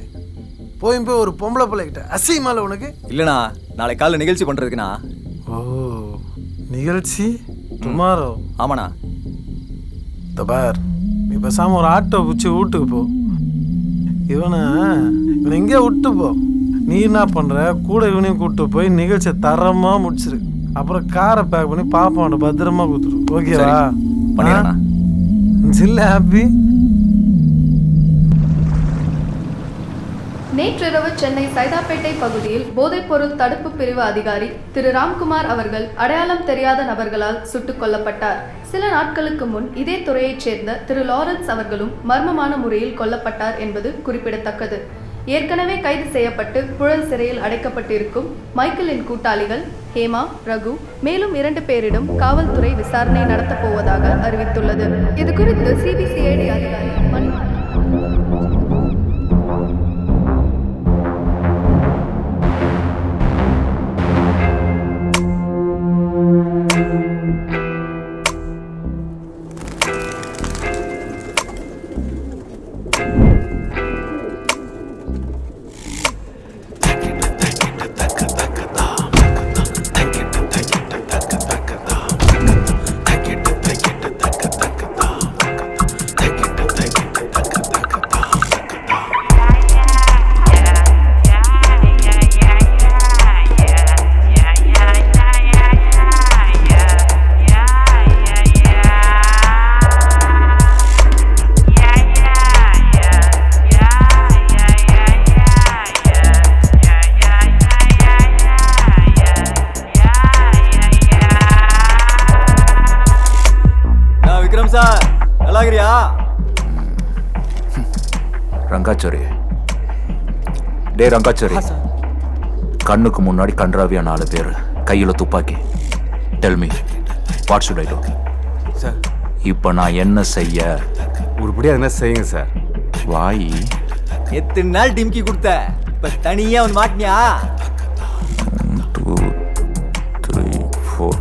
போய் ஒரு பொம்பளை பிள்ளைகிட்ட அசிங்கமால உனக்கு இல்லைண்ணா நாளைக்கு காலைல நிகழ்ச்சி பண்ணுறதுக்குண்ணா ஓ நிகழ்ச்சி டுமாரோ ஆமாண்ணா பார் நீ பேசாம ஒரு ஆட்டோ பிடிச்சி வீட்டுக்கு போ இவனை எங்கேயோ விட்டு போ நீ என்ன பண்ற கூட இவனையும் கூப்பிட்டு போய் நிகழ்ச்சியை தரமா முடிச்சிரு அப்புறம் காரை பேக் பண்ணி பாப்பாவோட பத்திரமா கொடுத்துரு ஓகேவா பண்ணிடுறேண்ணா ஜில்ல ஹாப்பி நேற்றிரவு சென்னை சைதாப்பேட்டை பகுதியில் போதைப்பொருள் தடுப்பு பிரிவு அதிகாரி திரு ராம்குமார் அவர்கள் அடையாளம் தெரியாத நபர்களால் சுட்டுக் கொல்லப்பட்டார். சில நாட்களுக்கு முன் இதே துறையைச் சேர்ந்த திரு லாரன்ஸ் அவர்களும் மர்மமான முறையில் கொல்லப்பட்டார் என்பது குறிப்பிடத்தக்கது. ஏற்கனவே கைது செய்யப்பட்டு புழல் சிறையில் அடைக்கப்பட்டிருக்கும் மைக்கேலின் கூட்டாளிகள் ஹேமா, ரகு மேலும் 2 பேரிடம் காவல்துறை விசாரணை நடத்தப் போவதாக அறிவித்துள்ளது. இதுகுறித்து சிபிசிஐடி அதிகாரி மணிமாறன் ரங்காச்சாரி, டே ரங்காச்சாரி, கண்ணுக்கு முன்னாடி கன்றாவியா 4 பேர், கையில துப்பாக்கி. Tell me what should I to? Sir, இப்போ நான் என்ன செய்ய? உருப்படியா என்ன செய்யுங்க சார். வாய் எத்தனை நாள் டிம்கி கொடுத்த, இப்ப தனியா வந்து மாட்டினியா? 1 2 3 4.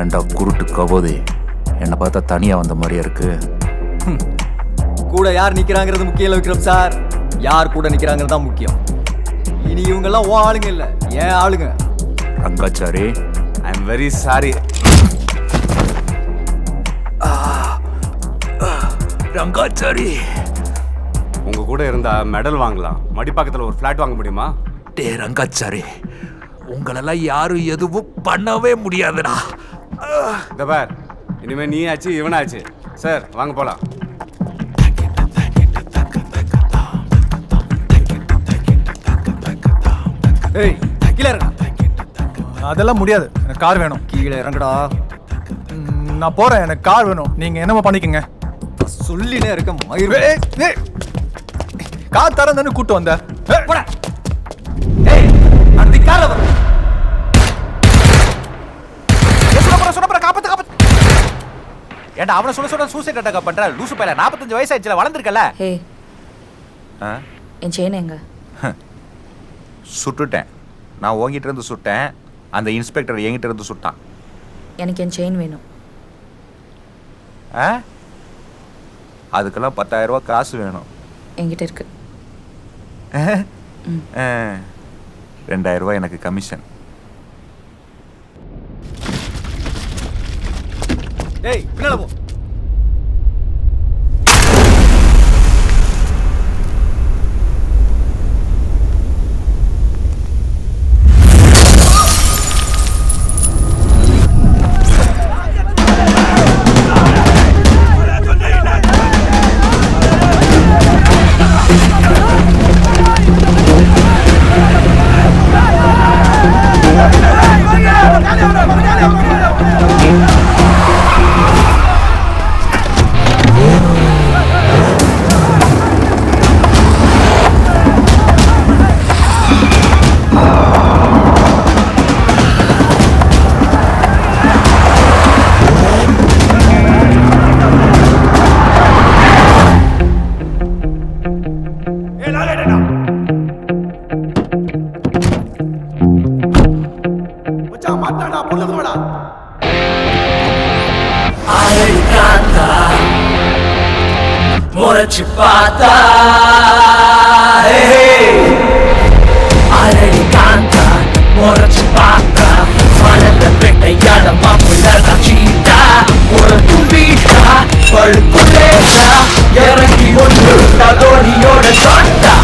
ஏண்டா குருட்டு கபோதி, என்னை பார்த்தா தனியா வந்த மாதிரியா இருக்கு. கூட யார் நிக்கிறாங்கிறது முக்கியம் இல்ல விக்ரம் சார், யார் கூட நிக்கிறாங்கிறது தான் முக்கியம். இனி இவங்க எல்லாம் ஓ ஆளுங்க இல்ல, ஏன் ஆளுங்க. Rangachari, I am very sorry. Rangachari, உங்க கூட இருந்தா மெடல் வாங்கலாம், மடிப்பாக்கத்தில் ஒரு ஃபிளாட் வாங்க முடியுமா? டே ரங்காச்சாரி, உங்களெல்லாம் யாரும் எதுவும் பண்ணவே முடியாதுடா. இந்த பார், இனிமே நீ ஆச்சு இவனாச்சு. சார் வாங்க போலாம். ஏய் கீழே இறங்கடா. அதெல்லாம் முடியாது, எனக்கு கார் வேணும். கீழே இறங்கடா. நான் போறேன், எனக்கு கார் வேணும். நீங்க என்னமா பண்ணிக்கங்க. சொல்லினே இருக்க மயிர். கார் தரேன் தானே கூட்டு வந்த. ஏய் அந்த கார்ல வர. சொன்ன காப்பத்து காப்பத்து. ஏண்டா அவனை சொல்ல சூசைட் அட்டாக் பண்ற லூசு பையல. 45 வயசு ஆயிடுச்சுல, வளர்ந்துருக்கல. ஹே, என் செயின் எங்க? சுட்டுட்டேன். நான் உங்ககிட்ட இருந்து சுட்டேன், அந்த இன்ஸ்பெக்டர் என்கிட்ட இருந்து சுட்டான். எனக்கு என் செயின் வேணும். அதுக்கெல்லாம் 10,000 ரூபா காசு வேணும். என்கிட்ட இருக்கு. 2,000 ரூபாய் எனக்கு கமிஷன். ஏய் பின்னால போ. முறைச்சு பார்த்தா அரடி காந்தா முறைச்சு பார்த்தா மனத பெட்டையாட மாப்பிள்ள சீட்டா ஒரு தும்பிட்டா பழுக்குள்ளேட்டா இறங்கி ஒன்று தோனியோட சொட்டா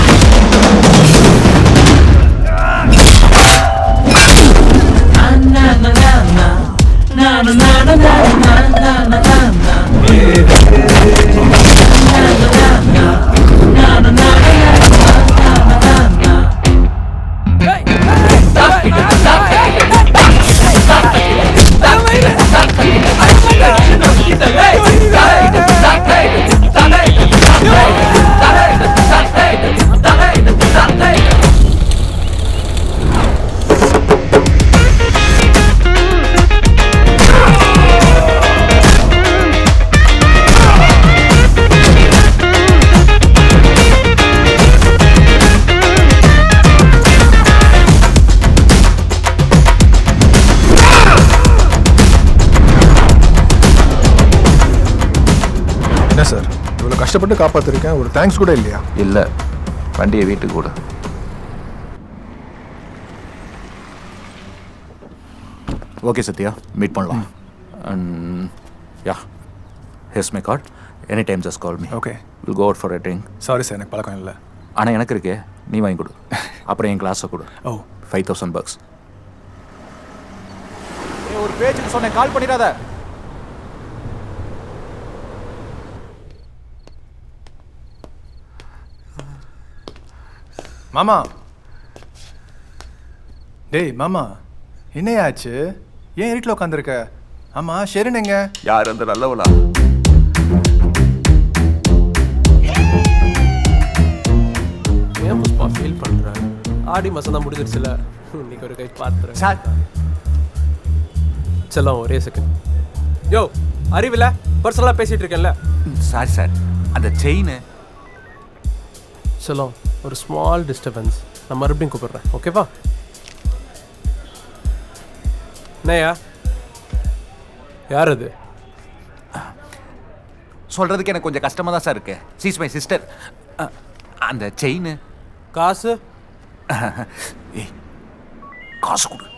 கஷ்டப்பட்டு காப்பாற்றிருக்கேன், ஒரு தேங்க்ஸ் கூட இல்லையா? இல்லை, வண்டியை வீட்டுக்கு கூட. ஓகே சத்யா, மீட் பண்ணலாம். Yeah, here's my card, any time just call me. Okay, will go out for a drink. Sorry sir, எனக்கு பழக்கம் இல்லை. ஆனால் எனக்கு இருக்கே, நீ வாங்கி கொடு. அப்புறம் என் கிளாஸை கொடு. ஓ, $5,000. ஒரு பேச்சுக்கு சொன்னேன், கால் பண்ணிடாத. மாமா, டேய் மாமா, என்னையாச்சு? ஏன் இருட்டில் உட்காந்துருக்க? ஆமா, ஷெரின் எங்க? யார் அந்த நல்லவளா? ஏன் புஷ்பா ஃபீல் பண்ணுறேன்? ஆடி மாதம் தான் முடிஞ்சிருச்சுல, இன்னைக்கு ஒரு கை பார்த்துறேன். சார் செல்லம், ஒரே செகண்ட். யோ, அறிவில்ல, பர்சனலாக பேசிகிட்டு இருக்கேன்ல. சாரி சார், அந்த செயின். செல்லம், ஒரு ஸ்மால் டிஸ்டர்பன்ஸ், நான் மறுபடியும் கூப்பிடுறேன், ஓகேவா? என்னையா, யார் அது? சொல்கிறதுக்கு எனக்கு கொஞ்சம் கஷ்டமாக தான் சார் இருக்கு. She's my sister. அந்த செயின். காசு? ஏய், காசு கொடு.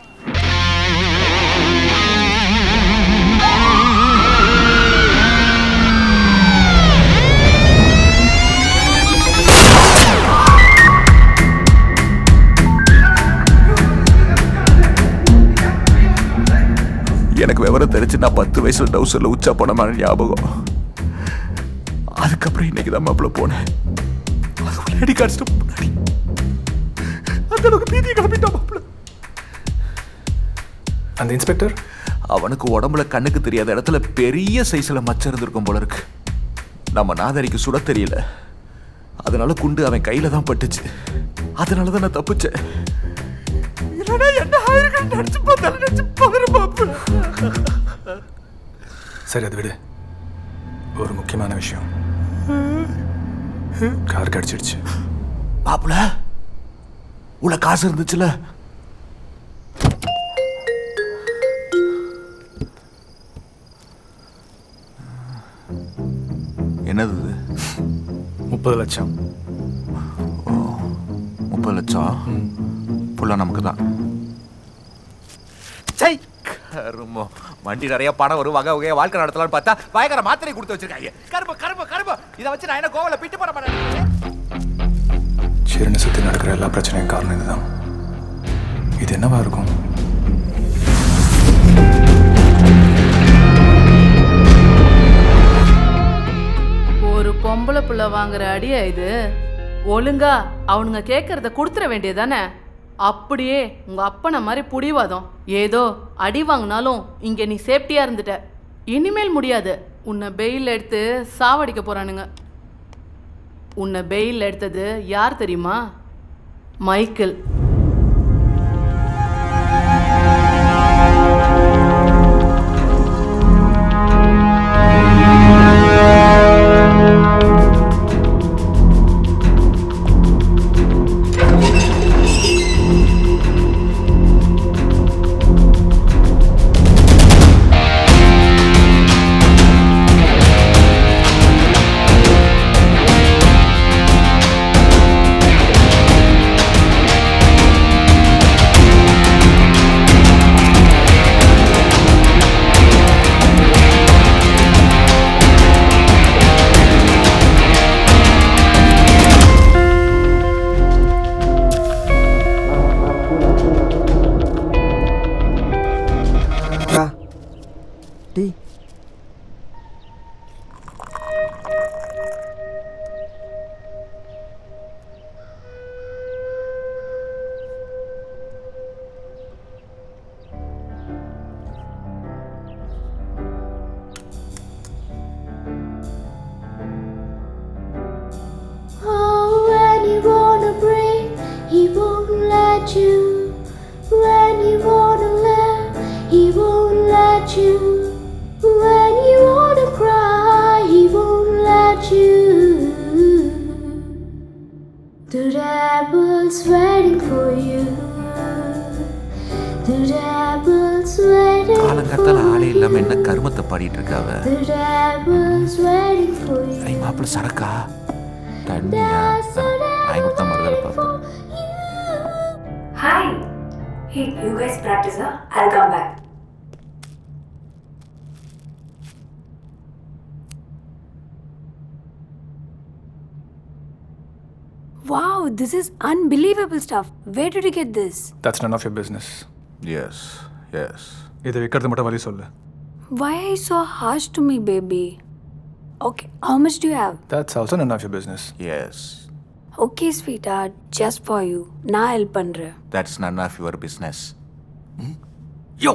எனக்கு விவரம் தெரிஞ்சு நான் 10 வயசுல டவுசர்ல உச்சா போனமான ஞாபகம். அதுக்கப்புறம் இன்னைக்கு தான் மாப்பிள்ள போனேன். அது லேடி கான்ஸ்டபிள் முன்னாடி அந்த அளவுக்கு பீதியை கிளப்பிட்டான் மாப்பிள்ள. அந்த இன்ஸ்பெக்டர் அவனுக்கு உடம்புல கண்ணுக்கு தெரியாத இடத்துல பெரிய சைஸ்ல மச்சம் இருந்திருக்கும் போல இருக்கு. நம்ம நாதரிக்கு சுட தெரியல, அதனால குண்டு அவன் கையில தான் பட்டுச்சு. அதனால தான் நான் தப்பிச்சேன். சரி, அது விடு. ஒரு முக்கியமான விஷயம், கார் கடிச்சிடுச்சு. மாப்பிள்ள, உள்ள காசு இருந்துச்சுல? என்னது? 30 லட்சம். 30 லட்சம் ஃபுல்லாக நமக்கு தான். சை கருமோ, வண்டி நிறைய பணம் ஒரு வகை வகையை வாழ்க்கை நடத்தலாம்னு பார்த்தா பயங்கர மாத்திரை கொடுத்து வச்சிருக்காங்க. கரும்பு கரும்பு கரும்பு, இதை வச்சு நான் என்ன கோவில பிட்டு போட மாட்டேன். ஷெரினை சுற்றி நடக்கிற எல்லா பிரச்சனையும் காரணம் இதுதான். இது என்னவா இருக்கும்? ஒரு பொம்பளை புள்ள வாங்குற அடியா இது? ஒழுங்கா அவனுங்க கேட்கறத கொடுத்துட வேண்டியதானே? அப்படியே உங்க அப்பனை மாதிரி புடிவாதம். ஏதோ அடி வாங்கினாலும் இங்க நீ சேஃப்டியா இருந்துட்ட, இனிமேல் முடியாது. உன்னை பெயில் எடுத்து சாவடிக்க போறானுங்க. உன்னை பெயில் எடுத்தது யார் தெரியுமா? Michael. The rebels waiting for you. The rebels waiting for you. இல்லாம என்ன கருமத்தை பாடிட்டு இருக்காவ? that I was waiting for you. ஐ மாப்பிள்ள சரக்கா தண்ணியா வாங்கி கொடுத்தா மறுதலை பார்ப்போம். Hi. Hey, you guys practice, huh? I'll come back. Wow, this is unbelievable stuff. Where did you get this? That's none of your business. Yes, yes. இதை விற்கிறது மட்டும் வழி சொல்லு. Why are you so harsh to me, baby? Okay, how much do you have? That's also none of your business. Yes. Okay, sweetheart, just for you. நான் help பண்றேன். That's none of your business. யோ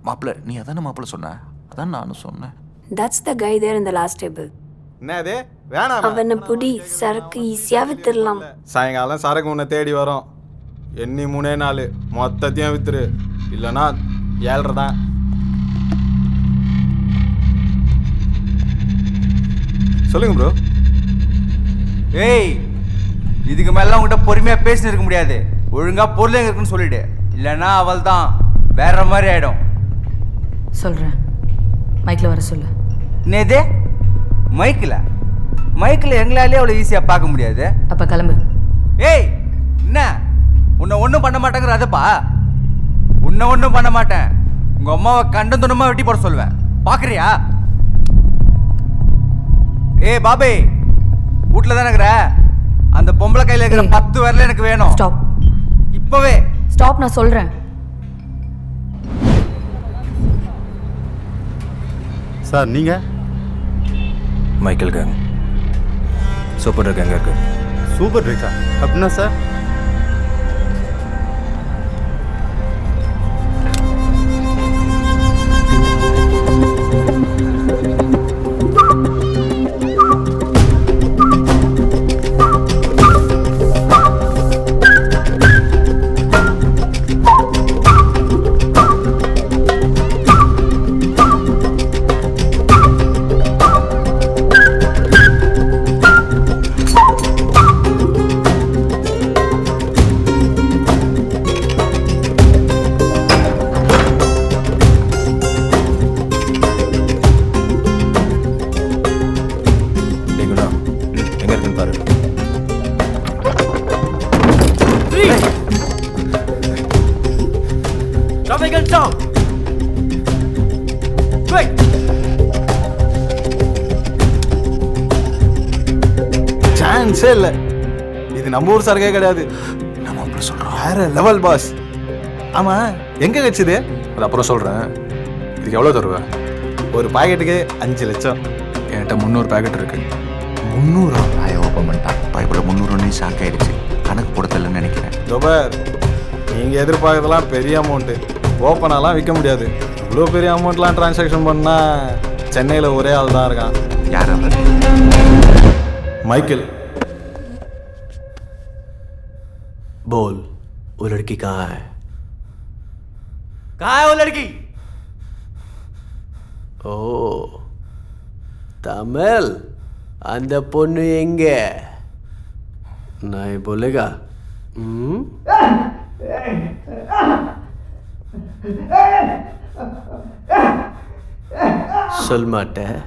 மாப்பிள்ள நீ அதான மாப்பிள்ள சொன்ன? அதான் நானும் சொன்னேன். That's the guy there in the last table. என்னது வேணாம் அவனை புடி, சரக்கு ஈஸியா வித்துடலாம். சாயங்காலம் சரக்கு உன்னை தேடி வரும். எண்ணி 3 நாள் மொத்தத்தையும் வித்துரு, இல்லைன்னா 7.5 தான். சொல்லுங்க ப்ரோ. ஏய், இதுக்கு மேல உங்ககிட்ட பொறுமையா பேசிட்டு இருக்க முடியாது. ஒழுங்கா பொருள் எங்க இருக்குன்னு சொல்லிடு, இல்லைன்னா அவள் தான் வேற மாதிரி ஆயிடும். சொல்றேன். மைக்ல வர சொல்லு. நேதே மைக்கில் எங்களாலே அவ்வளோ ஈஸியாக பார்க்க முடியாது. அப்ப கிளம்பு. ஏய், என்ன உன்னை ஒன்றும் பண்ண மாட்டேங்கிற அதப்பா? உன்னை ஒன்றும் பண்ண மாட்டேன். உங்கள் அம்மாவை கண்டம் துண்டமாக வெட்டி போட சொல்லுவேன். பார்க்குறியா? ஏய் பாபே, வீட்டில் தானே இருக்கிற? அந்த பொம்பளை கையில் இருக்கிற 10 விரல எனக்கு வேணும். ஸ்டாப். இப்போவே ஸ்டாப், நான் சொல்கிறேன். சார் நீங்கள்? Michael gang. சூப்பர் ட்ரக் எங்கே இருக்கு? சூப்பர் ட்ரக்கா அப்படின்னா சார்? சான்ஸே இல்லை. இது நம்ம ஊர் சரக்கே கிடையாது. நம்ம அப்புறம் சொல்கிறோம். வேற லெவல் பாஸ். ஆமாம், எங்கே வச்சுது? அது அப்புறம் சொல்கிறேன். இதுக்கு எவ்வளோ தருவேன்? ஒரு பாக்கெட்டுக்கு 5 லட்சம். என்கிட்ட 300 பேக்கெட் இருக்கு. 300? பாய ஓப்பன் பண்ணிட்டான். பாய்க்குள்ள 300 ஷாக் ஆயிடுச்சு. கணக்கு போடத்தில்லன்னு நினைக்கிறேன். தோபர், நீங்கள் எதிர்பார்க்கறதெல்லாம் பெரிய அமௌண்ட்டு. ஓப்பனாலாம் விற்க முடியாது. இவ்வளோ பெரிய அமௌண்ட்லாம் டிரான்சாக்ஷன் பண்ணால் சென்னையில் ஒரே ஆள் தான் இருக்கான். யார் அவர்? माइकल। बोल, वो लड़की कहाँ है? कहाँ है वो लड़की? ओ तमिल, அந்த பொண்ணு எங்க? नहीं बोलेगा? சொல்ல மாட்டேன்.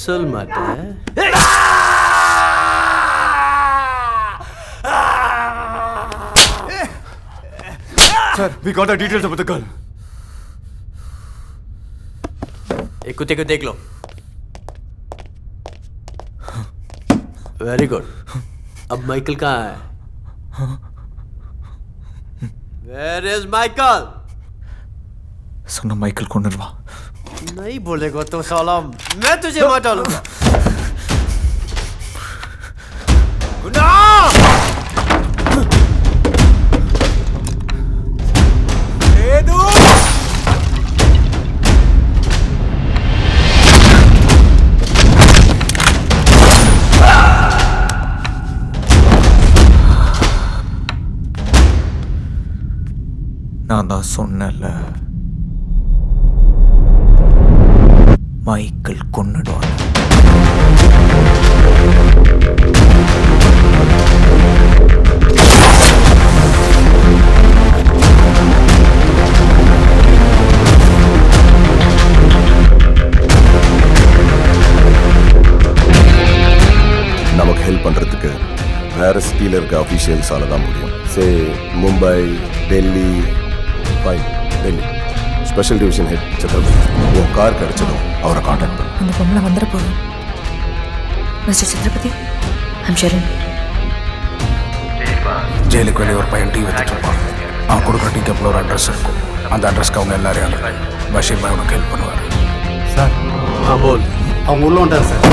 சொல்ல மாட்டேன். Sir, we got the details about the girl. एक कुत्ते को देख लो. Very good. अब माइकल कहाँ है? Where is Michael? சொன்ன மைக்கேல் கொண்டுருவா. नहीं बोलेगा तो साला मैं तुझे मार डालूंगा. गुना! एदू! நான் தான் சொன்னேன்ல, மைக்கேல் கொன்னுடுவான். வரத்துக்கு வேறு சிட்டியில் இருக்க அஃபீஷியல்ஸால தான் முடியும். Say Mumbai, Delhi, fine Delhi special division head Chhatrapati. உன் கார் கிடைச்சதும் அவரை காண்டாக்ட் பண்ணு. அந்த பொம்பளை வந்துட போதும். Mister Chhatrapati, I'm Sherin. ஜெயிலுக்கு வெளியே ஒரு பையன் டீ வித்துட்டு இருப்பான். அவன் கொடுக்குற டீ கப்பில் ஒரு அட்ரஸ் இருக்கும். அந்த அட்ரஸ்க்கு அவங்க எல்லாரையும் அனுப்பி பஷீர் பாய் உனக்கு ஹெல்ப் பண்ணுவார். சார் போல் அவங்க உள்ள வந்துட்டார் சார்.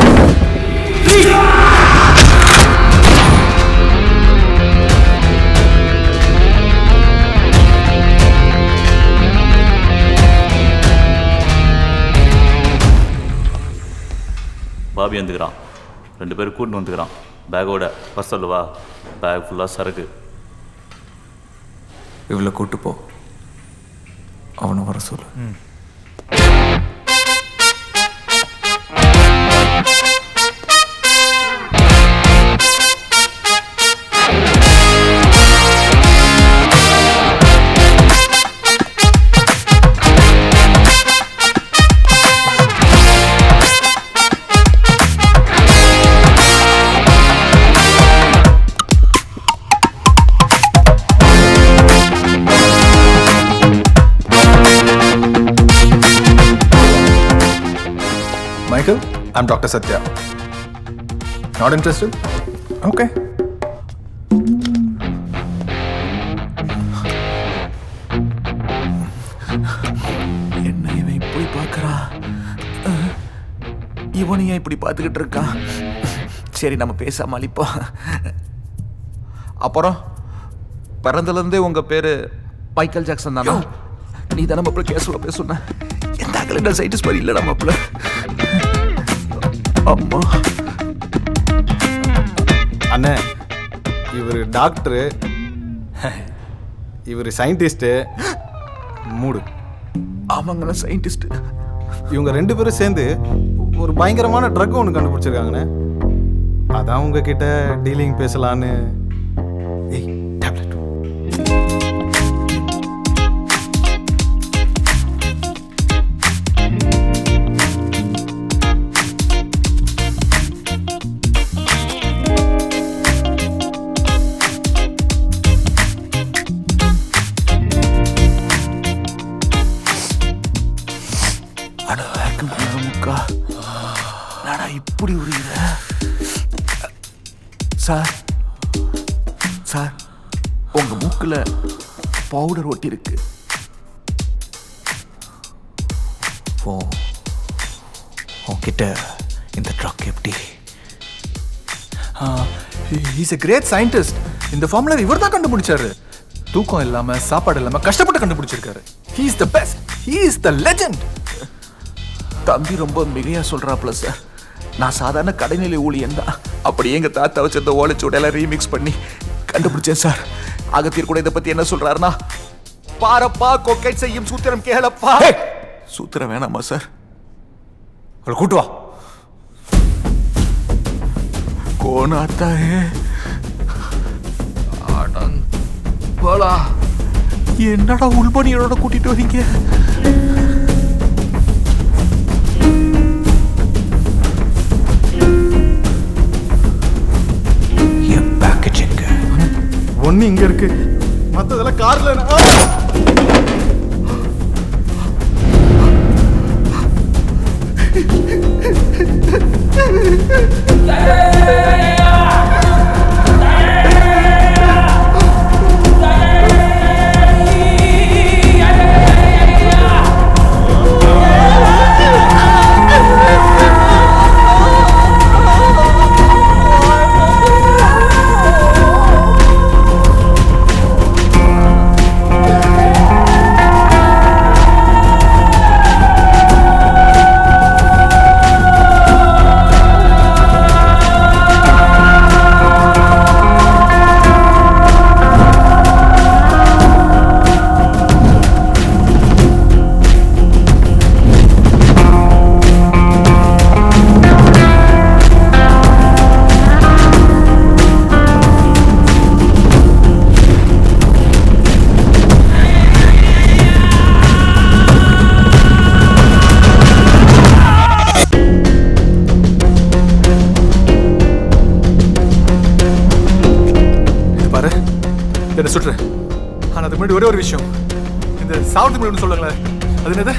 பாபி வந்துக்கிறான். 2 பேரும் கூட்டின்னு வந்துக்கிறான். பேக்கோட வர சொல்லுவா. பேக் ஃபுல்லாக சரக்கு. இவ்வளோ கூட்டு போ, அவனை வர சொல்லு. Michael, I'm Dr. Satya. Not interested? Okay. என்ன இவன் இப்படி பார்க்கறா? இவனையும் இப்படி பார்த்துக்கிட்டு இருக்கான். சரி, நம்ம பேசாம அழிப்பா. அப்புறம் பிறந்தலேருந்தே உங்க பேரு மைக்கேல் ஜாக்சன் தானா? நீ தானே மாப்பிள்ள கேஸ்ல பேசுன? எந்த அகல சைட்டிஸ் மாதிரி இல்லடா மாப்பிள்ள. அம்மா அண்ணே, இவர் டாக்டரு, இவர் சயின்டிஸ்ட்டு. மூடு. அவங்க சயின்டிஸ்ட். இவங்க 2 பேரும் சேர்ந்து ஒரு பயங்கரமான ட்ரக் ஒன்று கண்டுபிடிச்சிருக்காங்கண்ணே. அதான் உங்ககிட்ட டீலிங் பேசலான்னு. ஏய், டேப்லெட். இப்படி உரியுற சார்? சார், உங்க மூக்குல பவுடர் ஒட்டி இருக்கு. உன்கிட்ட இந்த ட்ரக் எப்படி? He's a great scientist. இந்த ஃபார்முலா இவர் தான் கண்டுபிடிச்சாரு. தூக்கம் இல்லாம சாப்பாடு இல்லாம கஷ்டப்பட்டு கண்டுபிடிச்சிருக்காரு. He is the best. He is the legend. தம்பி ரொம்ப மிகையா சொல்றாப்ல சார். நான் சாதாரண கடைநிலை ஊழியன் தான். அப்படியே எங்க தாத்தா வச்சிருந்த ஓலைச்சுவடையெல்லாம் ரீமிக்ஸ் பண்ணி கண்டுபிடிச்சேன் சார். அகத்தியர் கூட இதை பத்தி என்ன சொல்றாருன்னா, பாரப்பா கொக்கைட் செய்யும் சூத்திரம் கேளப்பா. சூத்திரம் வேணாமா சார்? அவளை கூட்டு வா. कौन आता है? போலா, என்னடா உள்பணியோட கூட்டிட்டு வரீங்க? ஒன்று இங்கே இருக்கு, மற்றதெல்லாம் கார்ல. என்ன சுட்டுரு. ஆனால் அதுக்கு முன்னாடி ஒரே ஒரு விஷயம், இந்த சாவத்துக்கு முன்னாடி சொல்லுங்களேன், அது என்னது?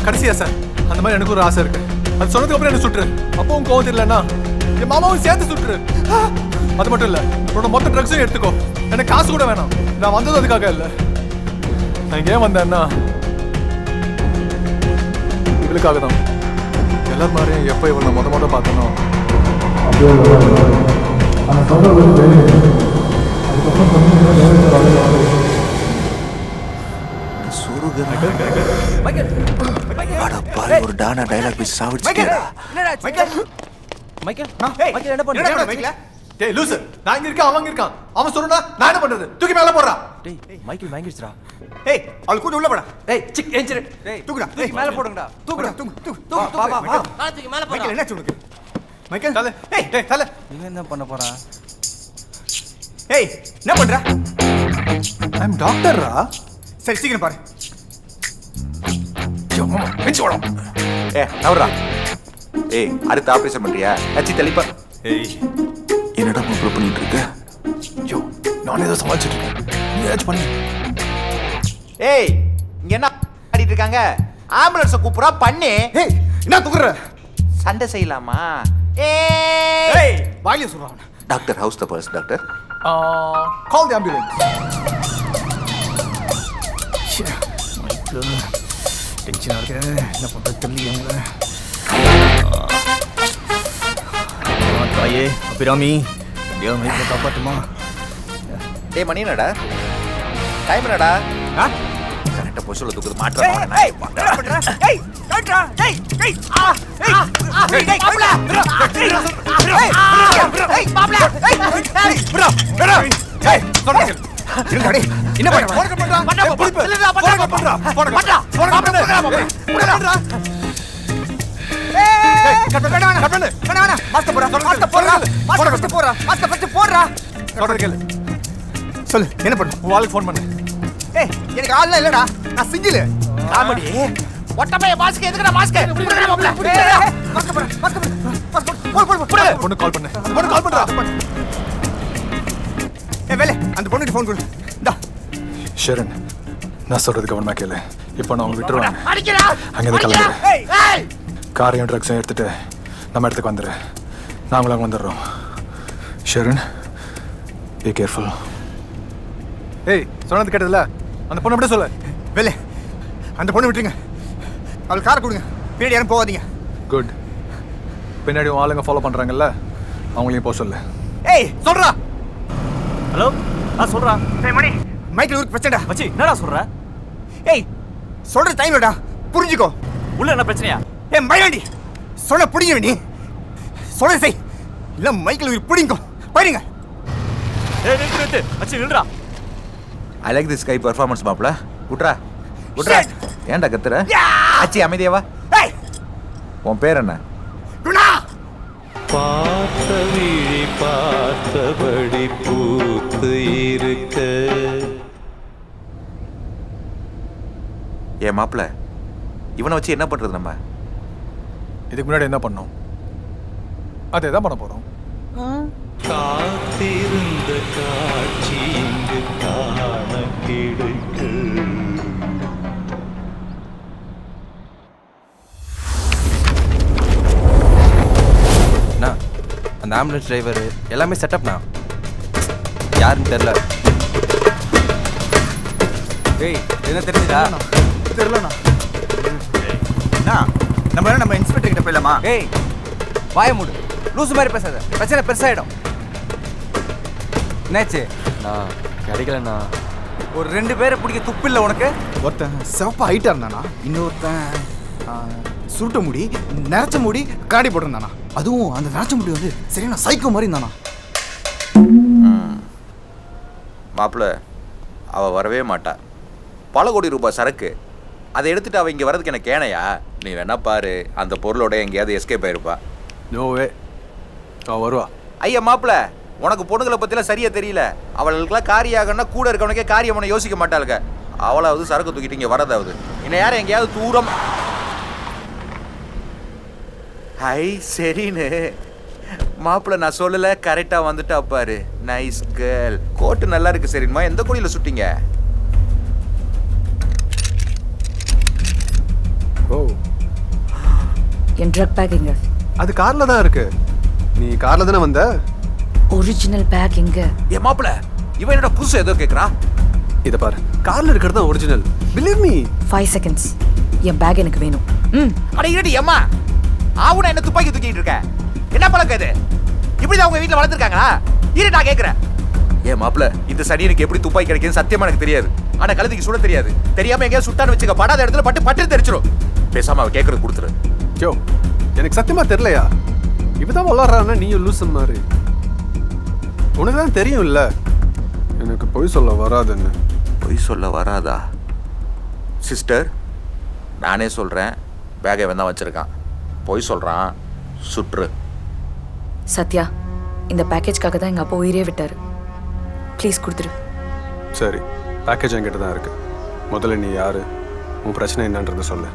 கடைசியா சார், அந்த மாதிரி எனக்கு ஒரு ஆசை இருக்கு. அது சொன்னதுக்கு அப்புறம் என்ன சுட்டுரு. அப்பவும் கோவம் தெரியலன்னா என் மாமாவும் சேர்த்து சுட்டுரு. அது மட்டும் இல்லை, உன்னோட மொத்த ட்ரக்ஸையும் எடுத்துக்கோ. எனக்கு காசு கூட வேணாம். நான் வந்தது அதுக்காக இல்லை. நான் இங்கே ஏன் வந்தேன்னா இவளுக்காக தான். எல்லாரும் மாதிரியும் எப்போ இவளை மொதல் பார்த்தனோ ஒரு டானா டயலாக் பேசி சாவிடுச்சுடா. என்ன பண்ற? டேய் லூசு, நான் இங்க இருக்கேன், அவன் இருக்கான். அவன் சொல்றா, நான் என்ன பண்றது? தூக்கி மேல போடுறா. டேய் மைக்கேல் வாங்கிடுச்சுடா. ஏய் அவளை கூட்டி உள்ள போடா. டேய் சிக் எஞ்சிரு. டேய் தூக்குடா, தூக்கி மேல போடுங்கடா. தூக்குடா, தூக்கு. வா வா வா. தூக்கி மேல போடு. மைக்கேல் என்னாச்சு உனக்கு? மைக்கேல் தல. ஏய் டேய் தல. இவன் என்ன பண்ண போறான்? ஏய் என்ன பண்ற? ஐ அம் டாக்டர்ரா. சரி சீக்கிரம் பாரு. வெச்சு ஓடு. நவரா. அடுத்த ஆபரேஷன் பண்றியா? அச்சி தெளிப்பா. என்னடா ப்ரூவ் பண்ணிட்டு இருக்க? யோ, நான் ஏதோ சமாளிச்சிட்டு இருக்கேன். நீ ஏதாச்சும் பண்ணு. இங்க என்ன ஆடிட்டு இருக்காங்க? ஆம்புலன்ஸை கூப்பிடுறா பண்ணி. என்ன தூக்குற? சண்டை செய்யலாமா? வாயில சொல்றான். டாக்டர் ஹவுஸ் த பர்ஸ் டாக்டர். கால் தி ஆம்புலன்ஸ். டென்ஷனா இருக்கு. என்ன பண்றது தெரியல. தாயே அபிராமி, தேவ மைக்கை காப்பாத்துமா. டேய் மணி என்னடா? டைம் என்னடா? கரெக்டா பொசிஷன்ல தூக்குது மாட்றா. ஏய் டாக்டர். ஏய் மாப்ள. ஏய் மாப்ள. ஏய் சொல்லுங்க. இருங்கடி. என்ன பண்ற? போன் பண்றா. இல்லடா பண்றா. போன் பண்றா. கட் பண்ணு. மாஸ்க் போடுறா. சொல்றது கேளு. சொல்லு என்ன பண்ணு? உன் ஆளுக்கு ஃபோன் பண்ணு. ஏய் எனக்கு ஆள்ல இல்லடா. நான் சிங்கிள். காமெடி. ஒட்டமைய மாஸ்க் எதுக்குடா மாஸ்க்? பொண்ணு கால் பண்ணு. பொண்ணு கால் பண்றா. ஏய் வேலை அந்த பொண்ணுக்கு ஃபோன் கொடு. டா. ஷரண், நான் சொல்றது கவனமா கேளு. இப்போ நான் அவங்க விட்டுருவாங்க. அடிக்கடா. அங்க இருந்து கிளம்புறேன். ஏய் காரையும் ட்ரக்ஸையும் எடுத்துட்டு நம்ம இடத்துக்கு வந்துடு. நாங்களும் அங்கே வந்துடுறோம். Sharan, be careful. ஏய் சொன்னது கேட்டதில்ல? அந்த பொண்ணு எப்படி சொல்ல? வேலை அந்த பொண்ணு விட்டுருங்க. அவளுக்கு காரை கொடுங்க. பின்னாடி யாரும் போகாதீங்க. குட். பின்னாடி உன் ஆளுங்க ஃபாலோ பண்ணுறாங்கல்ல, அவங்களையும் போக சொல்லு. ஏய் சொல்றா. ஹலோ சொல்றா. ஏய் மணி, மைக்கேல் ஊருக்கு பிரச்சனைடா. மச்சி என்னடா சொல்ற? ஏய் சொல்ற டைம்லடா, புரிஞ்சுக்கோ. உள்ள என்ன பிரச்சனையா? ஏய் மயிலாண்டி, சொல்ல புடிங்க நீ. சொல்ல செய். இல்ல மைக்கேல் ஊருக்கு புடிங்கோ. போயிடுங்க. ஏய் நிறுத்து. மச்சி நில்றா. I like this guy performance மாப்ள. விட்றா. ஏன்டா கத்துற? அச்சி அமைதியாவா. ஏய் உன் பேர் என்ன? குணா. பார்த்த விழி பார்த்தபடி பூத்து இருக்க. ஏன் மாப்ள, இவனை வச்சு என்ன பண்றது நம்ம? இதுக்கு முன்னாடி என்ன பண்ணோம்? அதே தான் பண்ண போறோம். காத்திருந்த காட்சி இங்கு காண கிடைக்க. அந்த ஆம்புலன்ஸ் டிரைவர் எல்லாமே செட்டப்ண்ணா. யாருன்னு தெரியல. டேய் என்ன தெரிஞ்சுதா? தெரியலண்ணா. நம்ம இன்ஸ்பெக்டர் கிட்ட போயிடலாமா? ஏய் வாய மூடு. லூசு மாதிரி பேசாத. பிரச்சனை பெருசாயிடும். என்னாச்சு? நான் கிடைக்கலண்ணா. ஒரு 2 பேரை பிடிக்க துப்பு இல்லை உனக்கு? ஒருத்தன் சிவப்பா ஹைட்டா இருந்தானா, இன்னொருத்தன் சுருட்ட முடி, நரைச்ச முடி, காடி போட்டிருந்தானா. அதுவும் அந்த நரைச்ச முடி வந்து சரியான சைக்கோ மாதிரி இருந்தானா. மாப்ள, அவ வரவே மாட்டா. பல கோடி ரூபாய் சரக்கு. அதை எடுத்துட்டு அவ இங்க வர்றதுக்கு எனக்கு கேனையா? நீ வேணா பாரு, அந்த பொருளோட எங்கேயாவது எஸ்கேப் ஆயிருப்பா. நோவே, அவ வருவா. ஐயா மாப்ள, உனக்கு பொண்ணுங்களை பத்திலாம் சரியா தெரியல. அவளுக்கெல்லாம் காரியாகன்னா கூட இருக்கவனுக்கே காரியம் பண்ண யோசிக்க மாட்டாளுங்க. அவளாவது சரக்கு தூக்கிட்டு இங்க வரதாவது. இன்னும் யாரும் எங்கேயாவது தூரம். ஹை சரின்னு மாப்பிள்ள நான் சொல்லல, கரெக்டா வந்துட்டா பாரு. Nice girl. கோட்டு நல்லா இருக்கு சரிம்மா. எந்த குழியில சுட்டீங்க? ஓ, என் ட்ரக் பேக் எங்க? அது கார்ல தான் இருக்கு. நீ கார்ல தானே வந்த? ஒரிஜினல் பேக் எங்க? ஏ மாப்பிள்ள, இவன் என்னடா புதுசா ஏதோ கேக்குறா? இத பாரு, கார்ல இருக்கிறது தான் ஒரிஜினல். Believe me. 5 செகண்ட்ஸ். என் பேக் எனக்கு வேணும். அட இருடி அம்மா. ஆவுனா என்ன துப்பாக்கி தூக்கிட்டு இருக்க? என்ன பழக்கம் இது? இப்படிதான் உங்க வீட்ல வளர்த்திருக்காங்களா? இரு நான் கேக்குறேன். ஏ மாப்பிள்ள, இந்த சனியனுக்கு எப்படி துப்பாக்கி கிடைக்குன்னு சத்தியமா எனக்கு தெரியாது. ஆனா கழுத்துக்கு சுட தெரியாது. தெரியாம எங்கேயா சுட்டான்னு வச்சுக்க, படாத இடத்துல பட்டு தெரிச்சிரும். பேசாம அவ கேக்குறது கொடுத்துரு. யோ, எனக்கு சத்தியமா தெரியலையா? இப்பதான் வளர்றான்னா நீயும் லூசு மாதிரி. உனக்கு தான் தெரியும் இல்ல, எனக்கு பொய் சொல்ல வராதுன்னு. பொய் சொல்ல வராதா? சிஸ்டர், நானே சொல்றேன், பேக்கை வந்தான் வச்சிருக்கான். பொய் சொல்றான், சுற்று. சத்யா, இந்த பேக்கேஜ்க்காக தான் எங்க அப்பா உயிரே விட்டாரு. ப்ளீஸ் கொடுத்துரு. சரி, பேக்கேஜ் என்கிட்ட தான் இருக்கு. முதல்ல நீ யாரு, உன் பிரச்சனை என்னன்றத சொல்லு.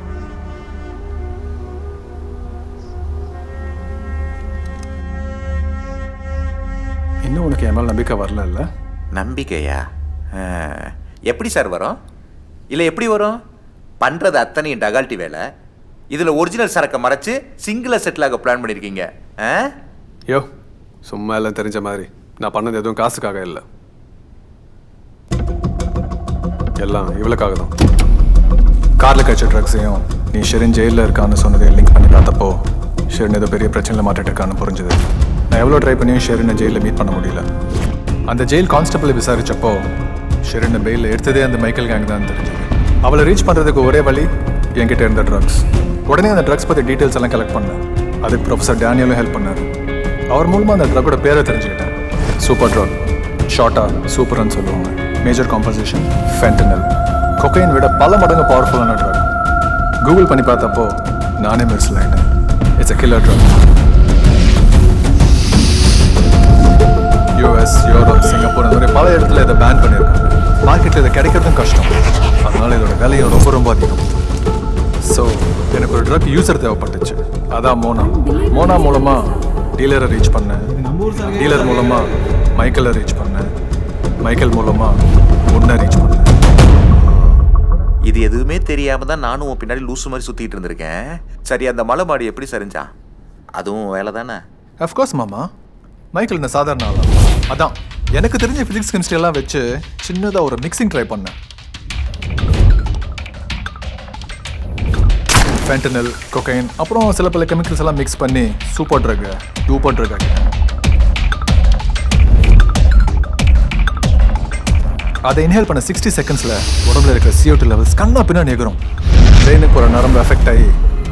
இன்னும் உனக்கு என் மேல நம்பிக்கை வரல இல்ல? நம்பிக்கையா? எப்படி சார் வரும்? இல்லை எப்படி வரும்? பண்ணுறது அத்தனையும் டகால்ட்டி வேலை. இதில் ஒரிஜினல் சரக்கை மறைச்சு சிங்கிளாக செட்டிலாக பிளான் பண்ணியிருக்கீங்க. யோ, சும்மா எல்லாம் தெரிஞ்ச மாதிரி. நான் பண்ணது எதுவும் காசுக்காக இல்லை, எல்லாம் இவளுக்காக தான். காரில் கழிச்ச ட்ரக்ஸையும் நீ ஷெரின் ஜெயிலில் இருக்கான்னு சொன்னதை லிங்க் பண்ணி பார்த்தப்போ ஷெரின் ஏதோ பெரிய பிரச்சனையில் மாட்டிட்டு இருக்கான்னு புரிஞ்சுது. நான் எவ்வளோ ட்ரை பண்ணியும் ஷெரினை ஜெயிலில் மீட் பண்ண முடியல. அந்த ஜெயில் கான்ஸ்டபிள் விசாரிச்சப்போ ஷெரினை பெயிலில் எடுத்ததே அந்த மைக்கேல் கேங் தான் தெரிஞ்சது. அவளை ரீச் பண்ணுறதுக்கு ஒரே வழி என்கிட்ட இருந்த ட்ரக்ஸ். உடனே அந்த ட்ரக்ஸ் பற்றி டீட்டெயில்ஸ் எல்லாம் கலெக்ட் பண்ணேன். அதுக்கு ப்ரொஃபஸர் டேனியலும் ஹெல்ப் பண்ணார். அவர் மூலமாக அந்த ட்ரக்கோட பேரை தெரிஞ்சுக்கிட்டேன். சூப்பர் ட்ரக், ஷார்ட்டாக சூப்பர்னு சொல்லுவாங்க. Major composition ஃபென்டனல். கொக்கைன் விட பல மடங்கு பவர்ஃபுல்லான ட்ரக். கூகுள் பண்ணி பார்த்தப்போ நானே மிர்சில் ஆகிட்டேன். It's a killer drug. US, Europe, Singapore இந்த மாதிரி பல இடத்துல இதை பேன் பண்ணியிருக்காங்க. மார்க்கெட்டில் இதை கிடைக்கிறதும் கஷ்டம். அதனால இதோட விலையும் ரொம்ப ரொம்ப அதிகம். ஸோ எனக்கு ஒரு ட்ரக் யூசர் தேவைப்பட்டுச்சு. அதான் மோனா மூலமாக டீலரை ரீச் பண்ணேன். டீலர் மூலமாக மைக்கேலை ரீச் பண்ணேன். மைக்கேல் மூலமாக உன்னை ரீச் பண்ணேன். இது எதுவுமே தெரியாம தான் நானும் உன் பின்னாடி லூசு மாதிரி சுற்றிட்டு இருந்திருக்கேன். சரி, அந்த மலை மாடி எப்படி சரிஞ்சான்? அதுவும் வேலை தானே? அஃப்கோர்ஸ் மாமா. மைக்கேல் இந்த சாதாரண ஆளா? அதான் எனக்கு தெரிஞ்ச ஃபிசிக்ஸ் கெமிஸ்ட்ரி எல்லாம் வச்சு சின்னதாக ஒரு மிக்சிங் ட்ரை பண்ணேன். ஃபென்டனல், கொக்கைன், அப்புறம் சில பல கெமிக்கல்ஸ் எல்லாம் மிக்ஸ் பண்ணி சூப்பர் ட்ரக் ஆகிட்டேன். அதை இன்ஹேல் பண்ண 60 செகண்ட்ஸில் உடம்புல இருக்கிற CO2 லெவல்ஸ் கண்ணா பின்னா நிகரும். பிரெயினுக்கு ஒரு நரம்பு எஃபெக்ட் ஆகி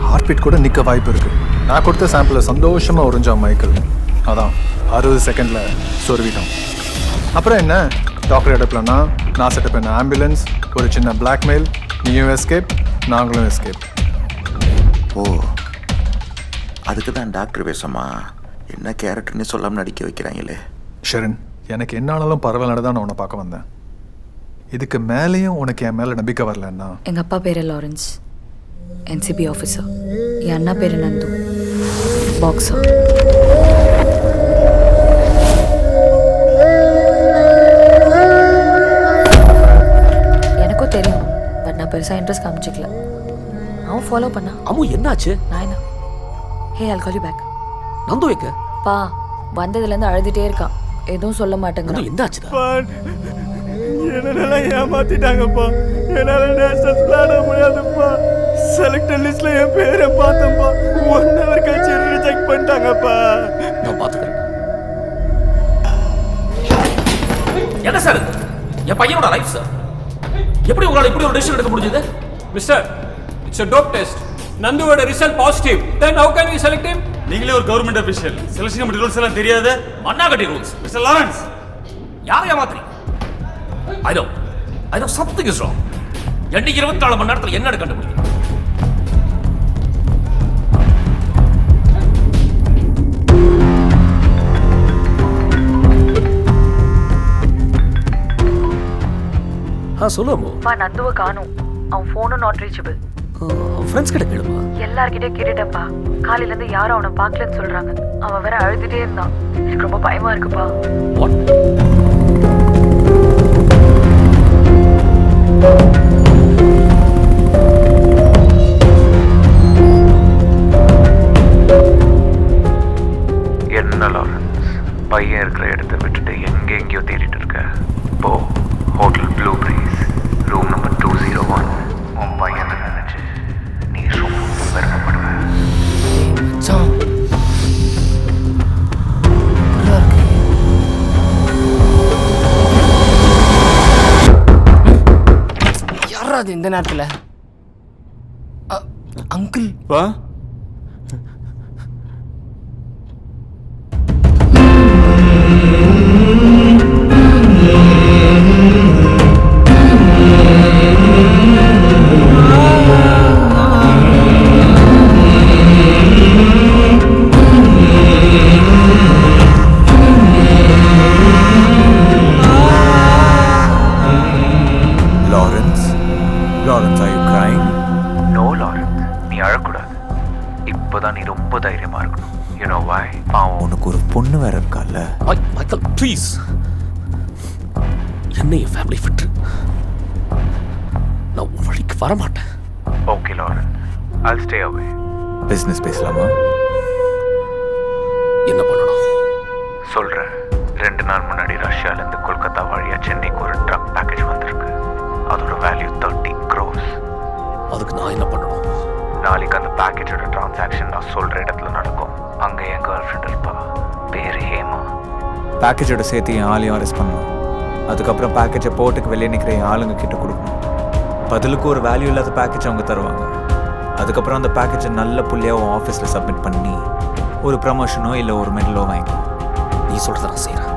ஹார்ட் பீட் கூட நிற்க வாய்ப்பு இருக்குது. நான் கொடுத்த சாம்பிளை சந்தோஷமாக உறிஞ்சான் மைக்கேல். அதான் 60 செகண்டில் சொருவிட்டோம். அப்புறம் என்ன, டாக்டர் எடுப்பலன்னா நான் செட்டப் பண்ண ஆம்புலன்ஸ், ஒரு சின்ன பிளாக்மெயில், நீயும் எஸ்கேப், நாங்களும் எஸ்கேப். ஓ, அதுக்கு தான் டாக்டர் பேசமா? என்ன கேரக்டர்னு சொல்லாமல் நடிக்க வைக்கிறாங்களே. ஷெரின், எனக்கு என்ன ஆனாலும் பரவாயில்ல தான் நான் உன்னை பார்க்க வந்தேன். இதுக்கு மேலேயும் உனக்கு என் மேலே நம்பிக்கை வரலன்னா? எங்கள் அப்பா பேர் லாரன்ஸ், NCB ஆஃபீஸர். என் அண்ணா பேர் நந்து, பாக்ஸர். எனக்கும் தெரியும், பட் நான் பெருசாக இன்ட்ரெஸ்ட் காமிச்சிக்கல. அவன் ஃபாலோ பண்ணா. அவன் என்னாச்சு? நான் என்ன? ஹே, I'll call you back. Nandu வைக்க பா வந்ததுலேருந்து அழுதுகிட்டே இருக்கான், எதுவும் சொல்ல மாட்டேங்கிறான். என்னாச்சுதான்? என்னென்னலாம் ஏமாத்திட்டாங்கப்பா. என்னால நேஷனல் விளையாட முடியாதுப்பா. செலக்டட் லிஸ்ட்ல என் பேரை பார்த்தப்பா 1 hour கழிச்சு ரிஜெக்ட் பண்ணிட்டாங்கப்பா. நான் பாத்துக்கிறேன். என்ன சார், என் பையனோட லைஃப் சார். எப்படி உங்களால இப்படி ஒரு டிசிஷன் எடுக்க முடிஞ்சது? Mister, it's a dope test. நந்துவோட result positive. Then how can we select him? நீங்களே ஒரு government official, selection committee rules எல்லாம் தெரியாது. மண்ணாகட்டி ரூல்ஸ். மிஸ்டர் லாரன்ஸ், யாரை ஏமாத்துறீங்க? I know something is wrong. எண்ணி 24 மணி நேரத்தில் என்ன கண்டுபிடிக்கும்? சொல்லுவோம். நந்துவை காணும், அவன் ஃபோனும் நாட் ரீச்சபிள். ஃப்ரெண்ட்ஸ் கிட்ட கேளுமா. எல்லார்கிட்டயும் கேட்டுட்டப்பா. காலையில இருந்து யாரும் அவனை பார்க்கலன்னு சொல்றாங்க. அவன் வேற அழுதுட்டே இருந்தான். எனக்கு ரொம்ப பயமா இருக்குப்பா. என்ன லாரன்ஸ், பையன் இருக்கிற இடத்த விட்டுட்டு எங்கெங்கேயோ தேடிட்டு இருக்க. போ, hotel blue breeze, room number 201. உன் பையன் நினைச்சு நீ ரொம்ப பெருமைப்படுவ. யாரா அது இந்த நேரத்தில்? அங்கிள் வா. Lawrence, are you crying? No, Lawrence, நீ அழக்கூடாது. இப்போதான் நீ ரொம்ப தைரியமா இருக்கணும். You know why? உனக்கு ஒரு பொண்ணு வேற இருக்கால. மைக்கேல் ப்ளீஸ், என்ன என் ஃபேமிலி விட்டு நான் உன் வழிக்கு வரமாட்டேன். Okay Lawrence, I'll stay away. Business பேசலாமா? என்ன பண்ணணும் சொல்றேன். 2 நாள் முன்னாடி ரஷ்யாலேருந்து கொல்கத்தா வழியா சென்னைக்கு ஒரு ட்ரக் பேக்கேஜ் வந்திருக்கு. அதோட வேல்யூ 30 crores. அதுக்கு நான் என்ன பண்ணணும்? நாளைக்கு அந்த பேக்கேஜோட டிரான்சாக்ஷன் நான் சொல்ற இடத்துல நடக்கும். அங்கே என் கேர்ள் ஃப்ரெண்ட் இருப்பா, பேரு ஹேமா. பேக்கேஜோட சேர்த்து என் ஆளையும் அரெஸ்ட் பண்ணணும். அதுக்கப்புறம் பேக்கேஜை போட்டுக்கு வெளியே நிற்கிற என் ஆளுங்க கிட்ட கொடுக்கணும். பதிலுக்கு ஒரு வேல்யூ இல்லாத பேக்கேஜ் அவங்க தருவாங்க. அதுக்கப்புறம் அந்த பேக்கேஜை நல்ல புள்ளியாக உன் ஆஃபீஸில் சப்மிட் பண்ணி ஒரு ப்ரமோஷனோ இல்லை ஒரு மெடலோ வாங்கிக்கலாம். நீ சொல்கிறத நான் செய்கிறேன்,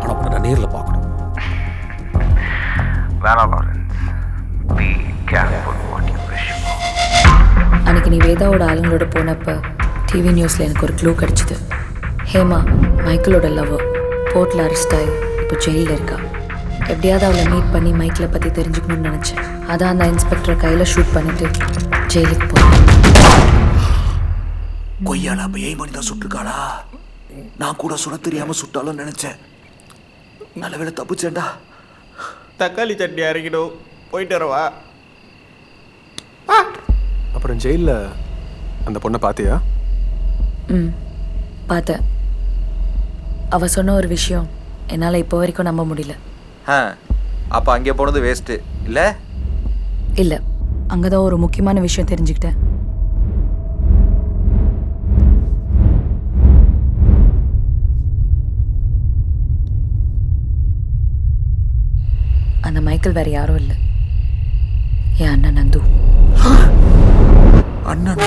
ஆனால் உன்னை நான் நேரில் பார்க்கணும். வேணாம் Lawrence, be careful what you wish. அன்னைக்கு நீ வேதாவோட ஆளுங்களோட போனப்போ டிவி நியூஸில் எனக்கு ஒரு க்ளூ கிடச்சிது. ஹேமா மைக்கிளோட லவ்வர், போர்ட்டில் அரெஸ்ட் ஆகி இப்போ ஜெயிலில் இருக்கா. எப்படியாவது அவளை மீட் பண்ணி மைக்கிளை பற்றி தெரிஞ்சுக்கணும்னு நினச்சேன். அதான் அந்த இன்ஸ்பெக்டரை கையில் ஷூட் பண்ணிட்டு ஜெயிலுக்கு போனேன். கொய்யால அப்ப எய்ம் பண்ணி தான் சுட்டுருக்காளா? நான் கூட சுட தெரியாம சுட்டாலும் நினைச்சேன். நல்ல வேளை தப்பிச்சேன்டா. தக்காளி சட்னி அரைக்கணும், போயிட்டு வரவா? அப்புறம் ஜெயிலில் அந்த பொண்ணை பார்த்தியா? பார்த்தேன். அவள் சொன்ன ஒரு விஷயம் என்னால் இப்போ வரைக்கும் நம்ப முடியல. அப்போ அங்கே போனது வேஸ்ட்டு இல்லை? இல்லை, அங்கே தான் ஒரு முக்கியமான விஷயம் தெரிஞ்சுக்கிட்டேன். அந்த மைக்கேல் வேற யாரும் இல்லை, என் அண்ணன் நந்து. அண்ணன்?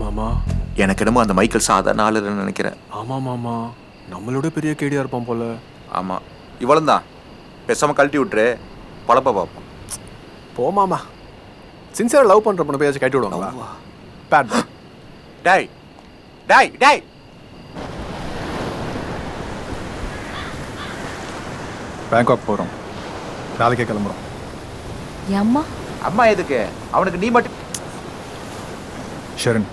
மாமா, எனக்கு என்னமோ அந்த மைக்கேல் சாதாரண ஆளுன்னு நினைக்கிறேன். ஆமாம் மாமா, நம்மளோட பெரிய கேடியாக இருப்பான் போல. ஆமாம், இவ்வளவு தான். பேசாமல் கழட்டி விட்டுரு, பழப்ப பார்ப்போம். போமாமா, சின்சியராக லவ் பண்ணுற பொண்ணை போயாச்சும் கட்டி விடுவாங்களா? பேட் டாய் டாய் டாய். பேங்காக் போகிறோம், நாளைக்கே கிளம்புறோம். அம்மா அம்மா எதுக்கு? அவனுக்கு நீ மட்டும். ஷரண்,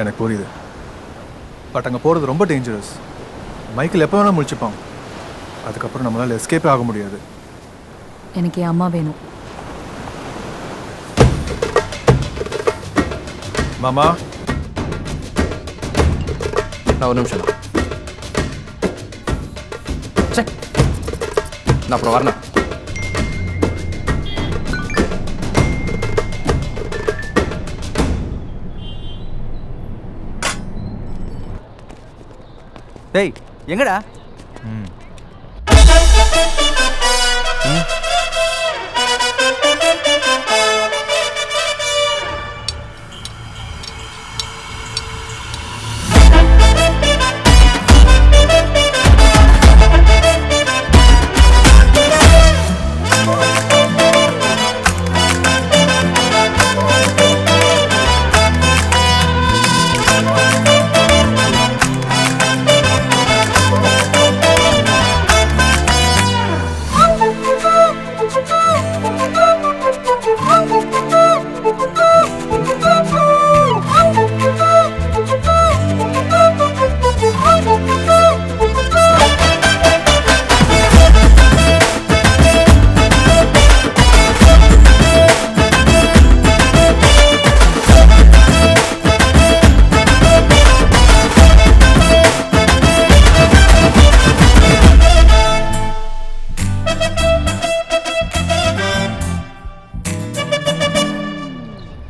எனக்கு புரியுது, பட் அங்கே போகிறது ரொம்ப டேஞ்சரஸ். மைக்கிள் எப்போ வேணால் முழிச்சுப்பான். அதுக்கப்புறம் நம்மளால் எஸ்கேப்பே ஆக முடியாது. எனக்கு என் அம்மா வேணும். மாமா, நான் ஒரு நிமிஷம் நான் அப்புறம் வரேன். டேய் எங்கடா?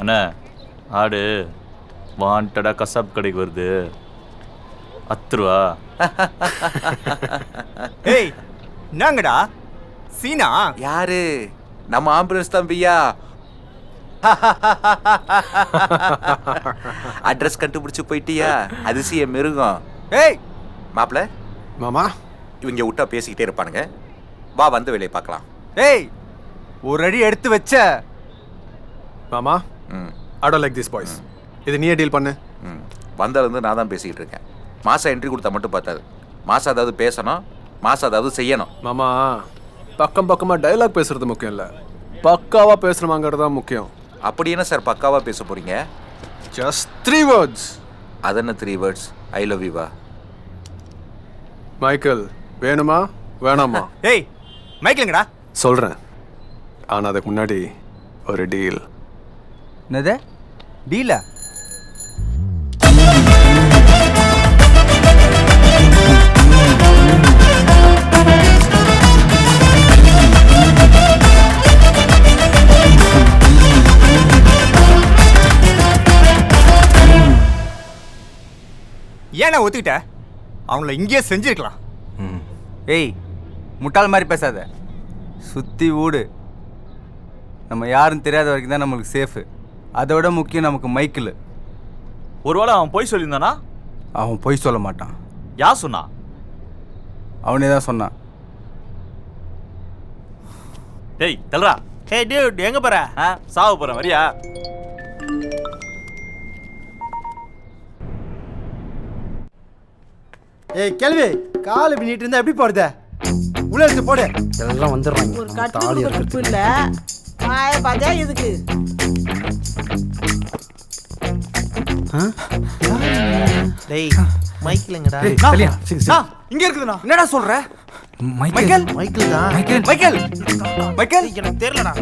அண்ணா ஆடு வாண்டடா கசாப் கடைக்கு வருது 10 ரூபா. ஏய் என்னங்கடா சீனா? யாரு? நம்ம ஆம்புலன்ஸ் தம்பியா. அட்ரஸ் கண்டுபிடிச்சு போயிட்டியா? அதிசய மிருகம். ஏய் மாப்ள மாமா இவங்க விட்டா பேசிக்கிட்டே இருப்பானுங்க. வா வந்து வேலையை பார்க்கலாம். ஏய் ஒரு அடி எடுத்து வச்ச மாமா I don't like this boys. இது நீயே டீல் பண்ணு. வந்ததுலேருந்து நான் தான் பேசிக்கிட்டு இருக்கேன். மாசம் என்ட்ரி கொடுத்தா மட்டும் பார்த்தாது. மாசம் அதாவது பேசணும், மாசம் அதாவது செய்யணும். மாமா பக்கம் பக்கமாக டைலாக் பேசுறது முக்கியம் இல்லை, பக்காவாக பேசுகிறோமாங்கிறது தான் முக்கியம். அப்படி என்ன சார் பக்காவாக பேச போறீங்க? Just 3 words. அது என்ன 3 words? ஐ லவ் யூ வா. மைக்கேல் வேணுமா வேணாமா? ஏய் மைக்கேலுங்கடா சொல்கிறேன், ஆனால் அதுக்கு முன்னாடி ஒரு டீல். என்னது டீலா? ஏன் நான் ஒத்துக்கிட்ட? அவங்கள இங்கேயே செஞ்சிருக்கலாம். ஏய் முட்டாள் மாதிரி பேசாத. சுற்றி ஊடு. நம்ம யாரும் தெரியாத வரைக்கும் தான் நம்மளுக்கு சேஃபு. அதை விட முக்கியம் நமக்கு மைக்கிள். ஒருவேளை அவன் போய் சொல்லியிருந்தானா? அவன் பொய் சொல்ல மாட்டான். யார் சொன்னா? அவனே தான் சொன்னான். டேய் தல்றா. ஏய் டியூட் எங்க போற? சாவு போறேன் வரியா? ஏய் கேள்வி கால் பின்னிட்டு இருந்தா எப்படி போறது? உள்ள எடுத்து போடு. எல்லாம் வந்துடுறாங்க. ஒரு கட்டு கப்பு இல்ல வாய பாத்தா இதுக்கு. டேய் மைக்கேலுங்கடா. இங்க இருக்குதுண்ணா. என்னடா சொல்ற? மைக்கேல் மைக்கேல் தான். மைக்கேல் மைக்கேல் மைக்கேல் எனக்கு தெரியலடா.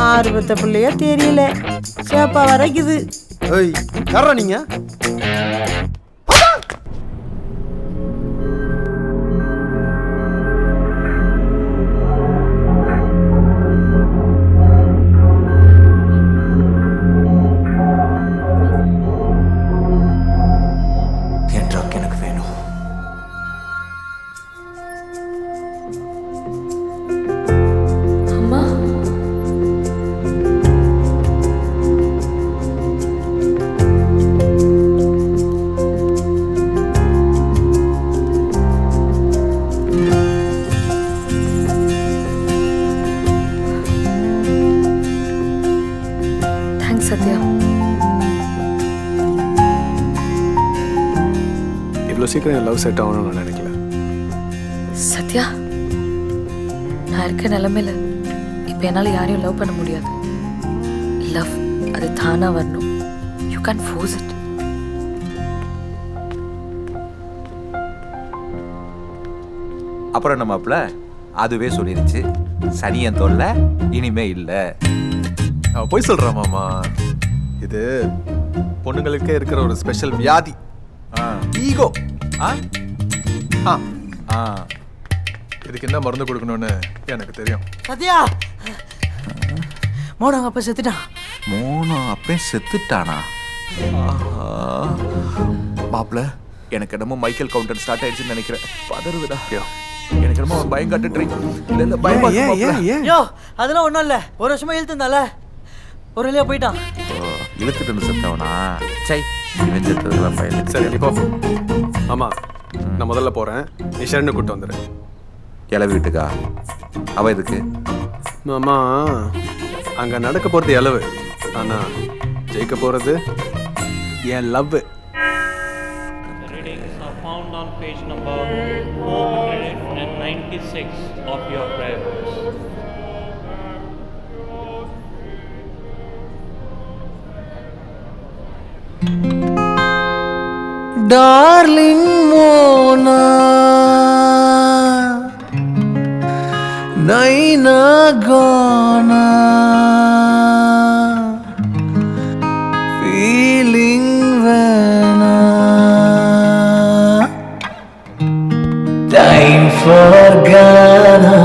ஆர்வத்த பிள்ளைய தெரியல சேப்பா வரைக்குது. ஏய் யாரா நீங்க? சீக்கிரம் என் லவ் செட் ஆகணும்னு நான் நினைக்கல. சத்யா, நான் இருக்க நிலைமையில இப்போ என்னால் யாரையும் லவ் பண்ண முடியாது. லவ் அது தானா வரணும். You can force it. அப்புறம் நம்மப்ல அதுவே சொல்லிருச்சு, சனியன் தொல்லை இனிமே இல்லை. அவன் போய் சொல்கிறான் மாமா. இது பொண்ணுங்களுக்கே இருக்கிற ஒரு ஸ்பெஷல் வியாதி, ஈகோ. இதுக்கு என்ன மருந்து கொடுக்கணும்னு எனக்கு தெரியும். சத்யா, மோனங்க அப்ப செத்துட்டான். மோனோ அப்பே செத்துட்டானா? மாப்பிள்ள எனக்கு என்னமோ மைக்கேல் கவுண்டர் ஸ்டார்ட் ஆயிடுச்சுன்னு நினைக்கிறேன். பதறுதுடா. எனக்கு என்னமோ அவன் பயம் காட்டுறீங்க. இல்ல பயமா யோ அதெல்லாம் ஒண்ணும் இல்ல. ஒரு வருஷமா இழுத்துனால ஒரு வழியா போயிட்டான். இழுத்துட்டு வந்து செத்தவனா? சை, இவன் செத்ததுதான் பயம். சரி நீ போ. ஆமா நான் முதல்ல போறேன். நீ ஷரனை கூட்டு வந்துரு. இளவு வீட்டுக்கா? அவ எதுக்கு? மாமா அங்க நடக்க போறது இளவு, ஆனா ஜெயிக்க போறது என் love. Found on page number 496 of your prayer books. Darling Mona, Naina Gona, feeling Vena, time for Ghana.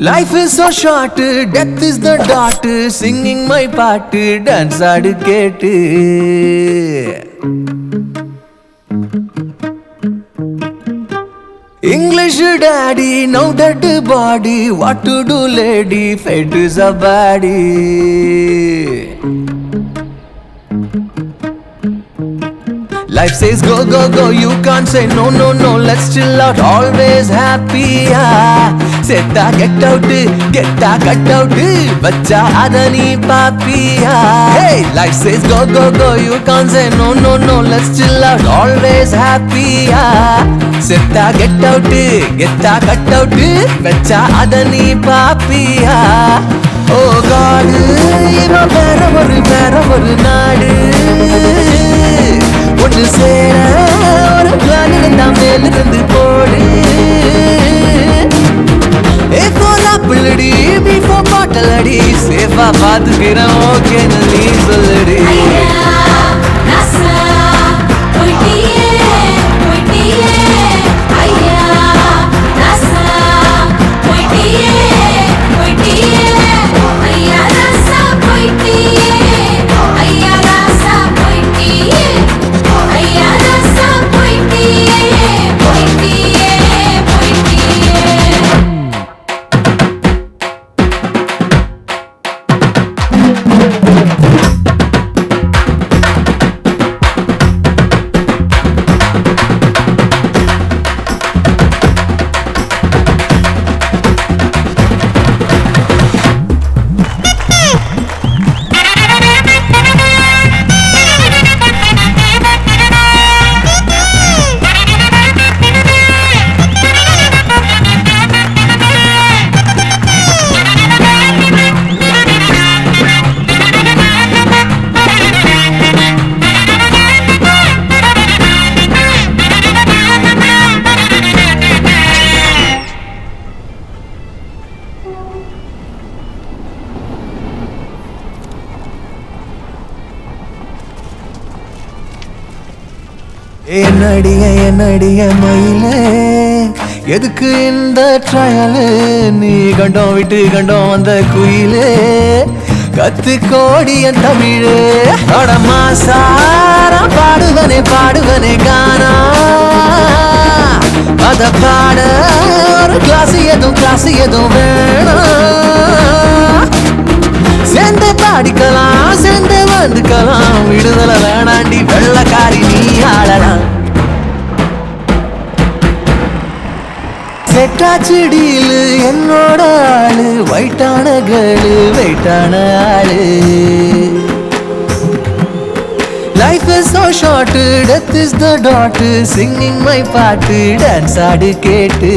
Life is so short, death is the dot, singing my part, dance aadu kettu. English daddy, now that body, what to do lady, fate is a baddie. Life says go, go, go, you can't say no, no, no, let's chill out, always happy, Seta get out, cut out, bacha adani papi, Hey, life says go, go, go, you can't say no, no, no, let's chill out, always happy, Seta get out, cut out, bacha adani papi, Oh God, iva vera oru naadu ஒன்று சேர ஒரு plan இருந்தா மேலிருந்து போடு ஏஃபோலா பிள்ளடி பீஃபோ பாட்டலடி சேஃபா பாத்துக்கிறேன் ஓகேன்னு நீ சொல்லுடி என்னடிய மயிலே எதுக்கு இந்த ட்ரையலு நீ கண்டோம் விட்டு கண்டோம் வந்த குயிலே கத்து கோடிய தமிழே அடமா சாரா பாடுவனே கானா அத பாட ஒரு கிளாஸ் எதுவும் வேணாம் சேர்ந்து பாடிக்கலாம் சேர்ந்து வந்துக்கலாம் விடுதலை வேணாண்டி வெள்ளக்காரி நீ ஆளலாம் செட்டாச்சிடியில் என்னோட ஆளு வைட்டான கேளு வெயிட்டான ஆளு Life is so short, death is the dot, singing my part, dance aadu kettu.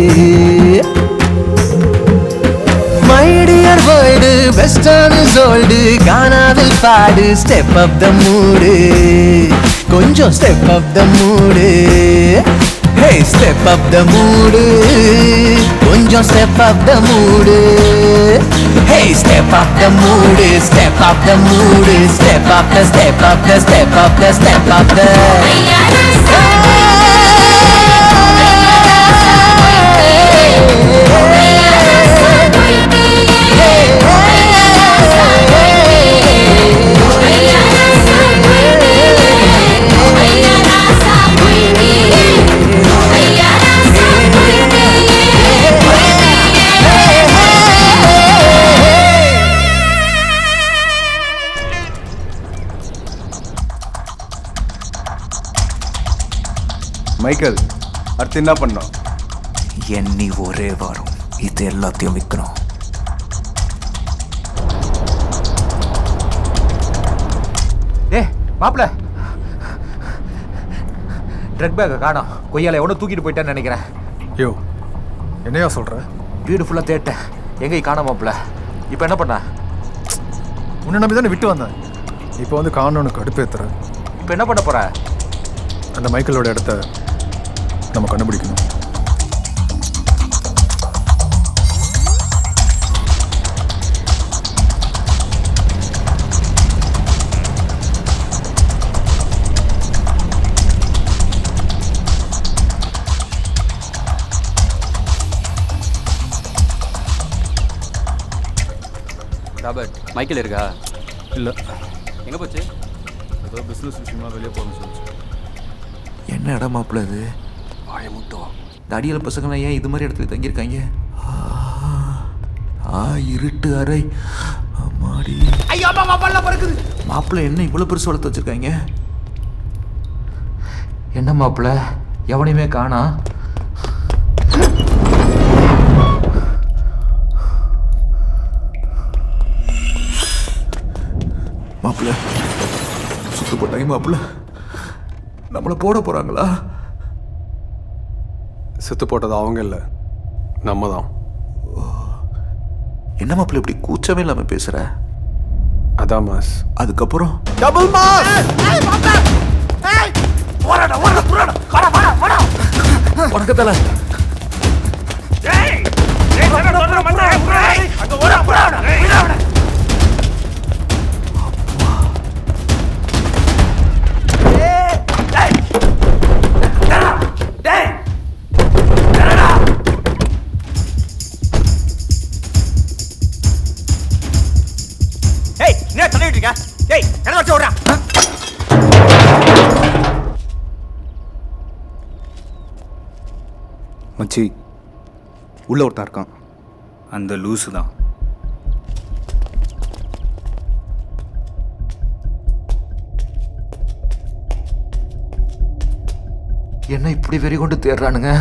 My dear world, western is old, Ghana will paadu, step up the mood, konjam step up the mood, hey step up the mood, konjam step up the mood, hey step up the mood, step up the mood, step up the step up the step up the step up the hey Michael அடுத்து என்ன பண்ணோம்? எண்ணி ஒரே வாரம் இது எல்லாத்தையும் விற்கணும். மாப்பிள்ள ட்ரக் பேக்கை காணோம். கொய்யால எவ்வளோ தூக்கிட்டு போயிட்டேன்னு நினைக்கிறேன். யோ என்னையா சொல்ற? வீடு ஃபுல்லாக தேட்டேன், எங்கேயும் காணோம் மாப்பிள்ள. இப்போ என்ன பண்ண? உன்னை நம்பி தானே விட்டு வந்தேன். இப்போ வந்து காணோன்னு கடுப்பேத்துறேன். இப்போ என்ன பண்ண போற? அந்த மைக்கேலோட இடத்த நம்ம கண்டுபிடிக்கணும். ராபர்ட், மைக்கேல் இருக்கா? இல்லை. எங்கே போச்சு? ஏதோ பிஸ்னஸ் விஷயமா வெளியே போகணும்னு சொல்லிச்சு. என்ன இடம் மாப்பிள்ள இது? வாயை முட்டும். இந்த அடியில் பசங்களாம் ஏன் இது மாதிரி இடத்துல தங்கியிருக்காங்க? இருட்டு அறை. மாடி. ஐயோ மாமா பல்ல பறக்குது. மாப்பிள்ள என்ன இவ்வளோ பெருசு வளர்த்து வச்சிருக்காங்க? என்ன மாப்பிள்ள எவனையுமே காணா? மாப்பிள்ள சுத்து போட்டாங்க. மாப்பிள்ள நம்மளை போட போறாங்களா? செத்து போட்டது அவங்க இல்லை, நம்ம தான். என்ன மாப்பிள்ள இப்படி கூச்சமே இல்லாம பேசுற? அதான் மாஸ். அதுக்கப்புறம் டபுள் மாஸ். ஓரடா ஓரடா புரடா வாடா வாடா வாடா. வணக்கத்தல. டேய் டேய் ஓரடா ஓரடா மண்ணா அங்க ஓரடா புரடா விடாடா. மச்சி உள்ள ஒருத்தன் இருக்கான், அந்த லூஸு தான். என்ன இப்படி வெறி கொண்டு தேடுறானுங்க?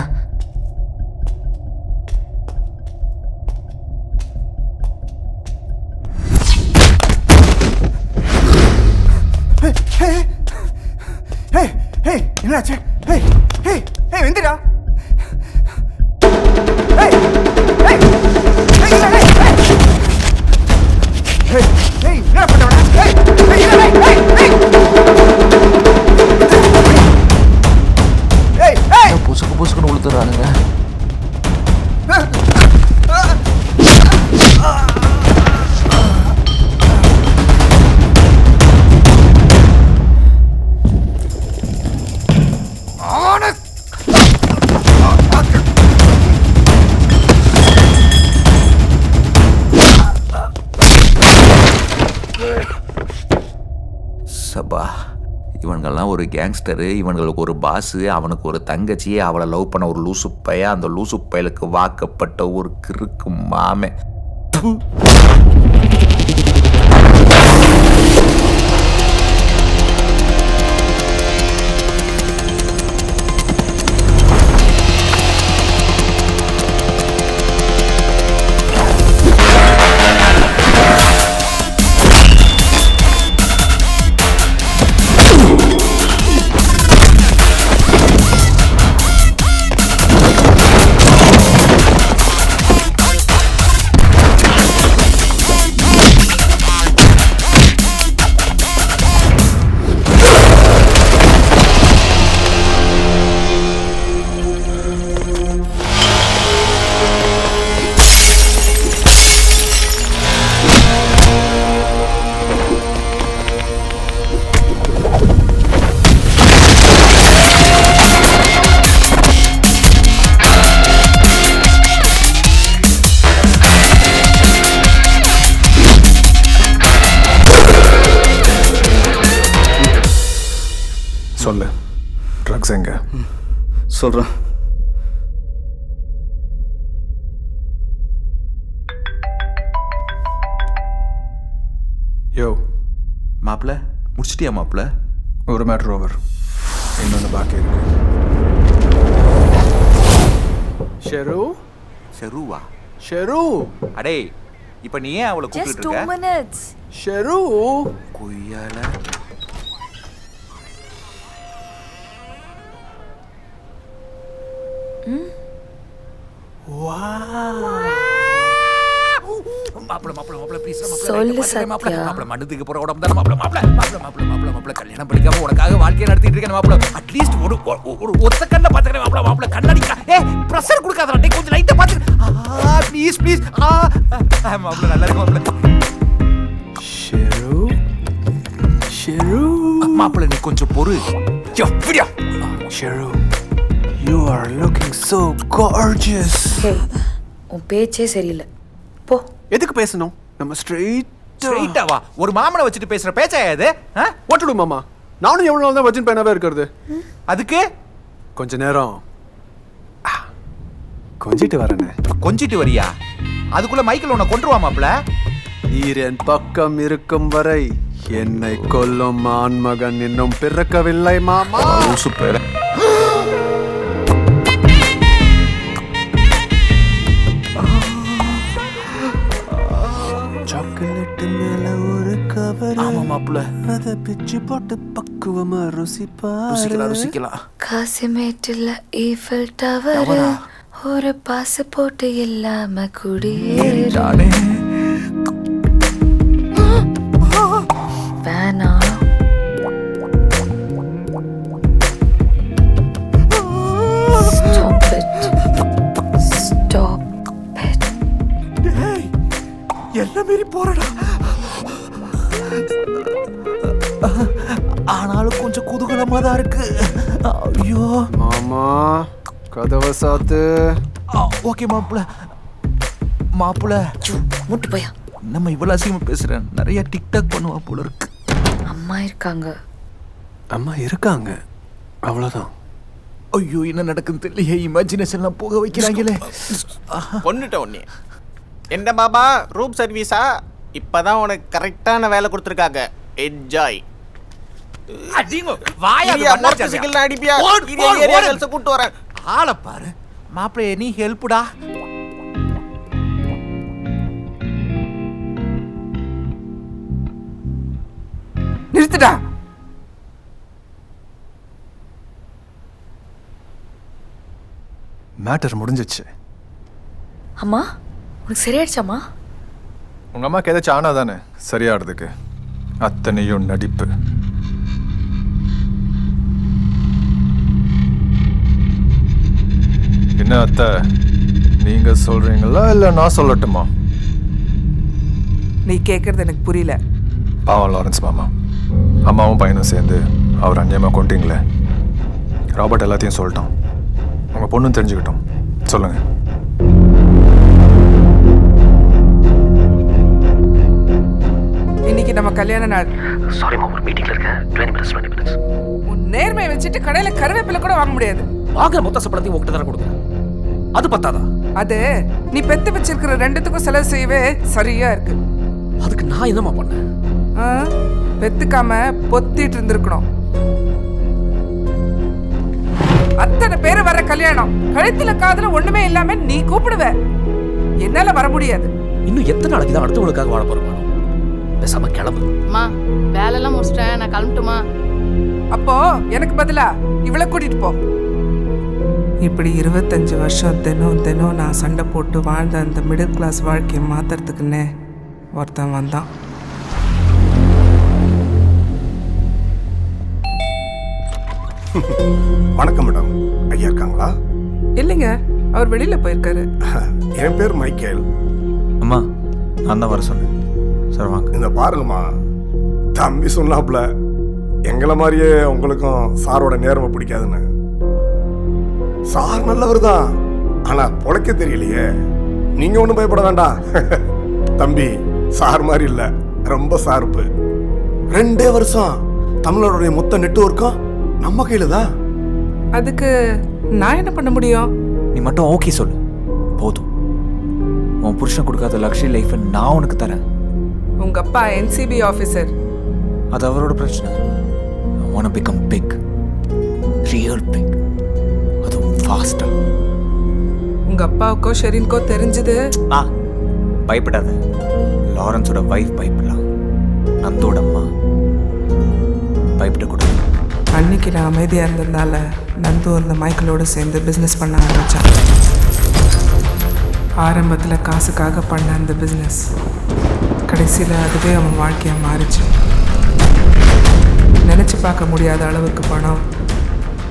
என்னாச்சு? வெந்திரா. புசுக்கு புசுக்குன்னு உளுத்துறானுங்க. சபா, இவனுங்கெல்லாம் ஒரு கேங்ஸ்டரு, இவனுங்களுக்கு ஒரு பாஸு, அவனுக்கு ஒரு தங்கச்சி, அவளை லவ் பண்ண ஒரு லூசு பைய, அந்த லூசு பயலுக்கு வாக்கப்பட்ட ஒரு கிறுக்கு மாமே. சொல்லு, ட்ரக்ஸ் எங்க? சொல்கிறேன். யோ மாப்பிள்ள முடிச்சிட்டியா மாப்பிள்ள? ஒரு மேட்ரு ஓவர், இன்னொன்று பாக்கி இருக்கு. ஷெரு ஷெருவா ஷெரு அடே இப்போ நீ ஏன் அவளை Just கூப்பிட்டு 2 இருக்க minutes. ஷெரு கொய்யால மாப்பிள ப்ளீஸ் சொல்லு சத்யா. மாப்பிள மண்டத்துக்கு போற உடம்பு தான மாப்பிள கல்யாணம் பண்ணிக்காம உனக்காக வாழ்க்கையை நடத்திட்டு இருக்கேன் மாப்பிள அட்லீஸ்ட் ஒரு ஒத்த கண்ண பாத்துக்கிறேன் மாப்பிள கண்ணடிக்கா பிரஷர் கொடுக்காதடா டேய் கொஞ்சம் லைட்டா பாத்து ப்ளீஸ் மாப்பிள நல்லா இருக்கு மாப்பிள ஷெரு ஷெரு மாப்பிள நீ கொஞ்சம் பொறு எப்படியா ஷெரு you are looking so gorgeous Hey, உன் பேச்சே சரியில்லை போ. எதுக்கு பேசணும் நம்ம ஸ்ட்ரைட்டா வா ஒரு மாமனை வச்சுட்டு பேசுற பேச்சா இது ஓட்டுடு மாமா நானும் எவ்வளவு நாள் தான் வர்ஜின் பையனாவே இருக்கிறது அதுக்கு கொஞ்ச நேரம் கொஞ்சிட்டு வரேனே கொஞ்சிட்டு வரியா அதுக்குள்ள மைக்கேல் உன்னை கொன்றுவா மாப்ள நீர் என் பக்கம் இருக்கும் வரை என்னை கொல்லும் ஆண்மகன் இன்னும் பிறக்கவில்லை மாமா சூப்பர் சாக்லேட் மேல ஒரு கவர் ஆமா மாப்ள அத பிச்சு போட்டு பக்குவமா ருசிக்கலாம் காசிமேட்டுல ஈஃபில் டவர் ஒரு பாஸ்போர்ட் இல்லாம குடியேறு வேணா Stop it. Stop it. எல்லாம் மீறி போறடா ஆனாலும் கொஞ்சம் குதூகலமா தான் இருக்கு ஐயோ மாமா கதவை சாத்து ஓகே மாப்பிள மூட்டு போயா நம்ம இவ்வளவு அசிங்கமா பேசுறேன் நிறைய டிக்டாக் பண்ணுவா போல இருக்கு அம்மா இருக்காங்க அவ்வளவுதான் ஐயோ என்ன நடக்குன்னு தெரியல இமேஜினேஷன்லாம் போக வைக்கிறாங்களே கொண்டுட்ட உடனே என்ன பாபா ரூம் சர்வீஸா இப்பதான் உனக்கு கரெக்டான வேலை கொடுத்துருக்காங்க என்ஜாய் அடிப்பியா கூட்டு வரேன் ஆளை பாரு மாப்பிளைய நீ ஹெல்ப்டா நிறுத்துடா மேட்டர் முடிஞ்சிச்சு அம்மா உனக்கு சரியாயிடுச்சாம்மா உங்க அம்மாக்கு ஏதாச்சும் ஆனா தானே சரியாடுறதுக்கு அத்தனையும் நடிப்பு என்ன அத்தை நீங்க சொல்றீங்களா இல்ல நான் சொல்லட்டுமா நீ கேட்கறது எனக்கு புரியல பாவம் லாரன்ஸ் மாமா அம்மாவும் பையனும் சேர்ந்து அவர் அந்நியமா கொண்டீங்களே ராபர்ட் எல்லாத்தையும் சொல்லிட்டான் உங்க பொண்ணும் தெரிஞ்சுக்கிட்டோம் சொல்லுங்க இன்னைக்கு நம்ம கல்யாண நாள் சாரி மா ஒரு மீட்டிங்ல இருக்கேன் 20 minutes உன் நேர்மையை வச்சுட்டு கடையில கருவேப்பிலை கூட வாங்க முடியாது வாங்குற மொத்த சம்பளத்தையும் உங்ககிட்ட தானே கொடுக்குறேன் அது பத்தாதா அது நீ பெத்து வச்சிருக்கிற ரெண்டுத்துக்கும் செலவு செய்யவே சரியா இருக்கு அதுக்கு நான் என்னமா பண்ணேன் பெத்துக்காம பொத்திட்டு இருந்திருக்கணும் அத்தனை பேர் வர கல்யாணம் கழுத்துல காதுல ஒண்ணுமே இல்லாம நீ கூப்பிடுவ என்னால வர முடியாது இன்னும் எத்தனை நாளைக்கு தான் அடுத்தவங்களுக்காக வாழ போறோம் பேசாம கிளம்பு அம்மா வேலையெல்லாம் முடிச்சிட்டேன் நான் கிளம்பட்டுமா அப்போ எனக்கு பதிலா இவளை கூட்டிட்டு போ இப்படி 25 வருஷம் தினம் நான் சண்டை போட்டு வாழ்ந்த அந்த மிடில் கிளாஸ் வாழ்க்கையை மாத்துறதுக்குன்னே ஒருத்தன் வந்தான். வணக்கம் மேடம், ஐயா இருக்காங்களா? இல்லைங்க, அவர் வெளியில போயிருக்காரு. என் பேர் மைக்கேல். அம்மா நான் தான் வர சொன்னேன். சார் வாங்க. இந்த பாருங்கம்மா, தம்பி சொன்னாப்ல எங்களை மாதிரியே உங்களுக்கும் சாரோட நேர்மை பிடிக்காதுன்னு. சார் நல்லவர் தான், ஆனா பொழைக்க தெரியலையே. நீங்க ஒன்றும் பயப்பட வேண்டாம். தம்பி சார் மாதிரி இல்லை, ரொம்ப சார்பு. 2 வருஷம் தமிழருடைய மொத்த நெட்வொர்க்கும் நம்ம கையில தான். அதுக்கு நான் என்ன பண்ண முடியும்? நீ மட்டும் ஓகே சொல்லு போதும். உன் புருஷன் கொடுக்காத லக்ஸரி லைஃப் நான் உனக்கு தரேன். உங்க அப்பா NCB ஆஃபீஸர். அது அவரோட பிரச்சனை. I want to become big, real big. அதுவும் ஃபாஸ்டா. உங்க அப்பாவுக்கோ ஷெரீனுக்கோ தெரிஞ்சது. பயப்படாத. லாரன்ஸோட வைஃப் பயப்படலாம், நந்தோட அம்மா பயப்படக்கூடாது. அன்னைக்கு நான் அமைதியாக இருந்ததுனால நந்து அந்த மைக்கிளோடு சேர்ந்து பிஸ்னஸ் பண்ண ஆரம்பித்தான். ஆரம்பத்தில் காசுக்காக பண்ண அந்த பிஸ்னஸ் கடைசியில் அதுவே அவன் வாழ்க்கையாக மாறிச்சு. நினச்சி பார்க்க முடியாத அளவுக்கு பணம்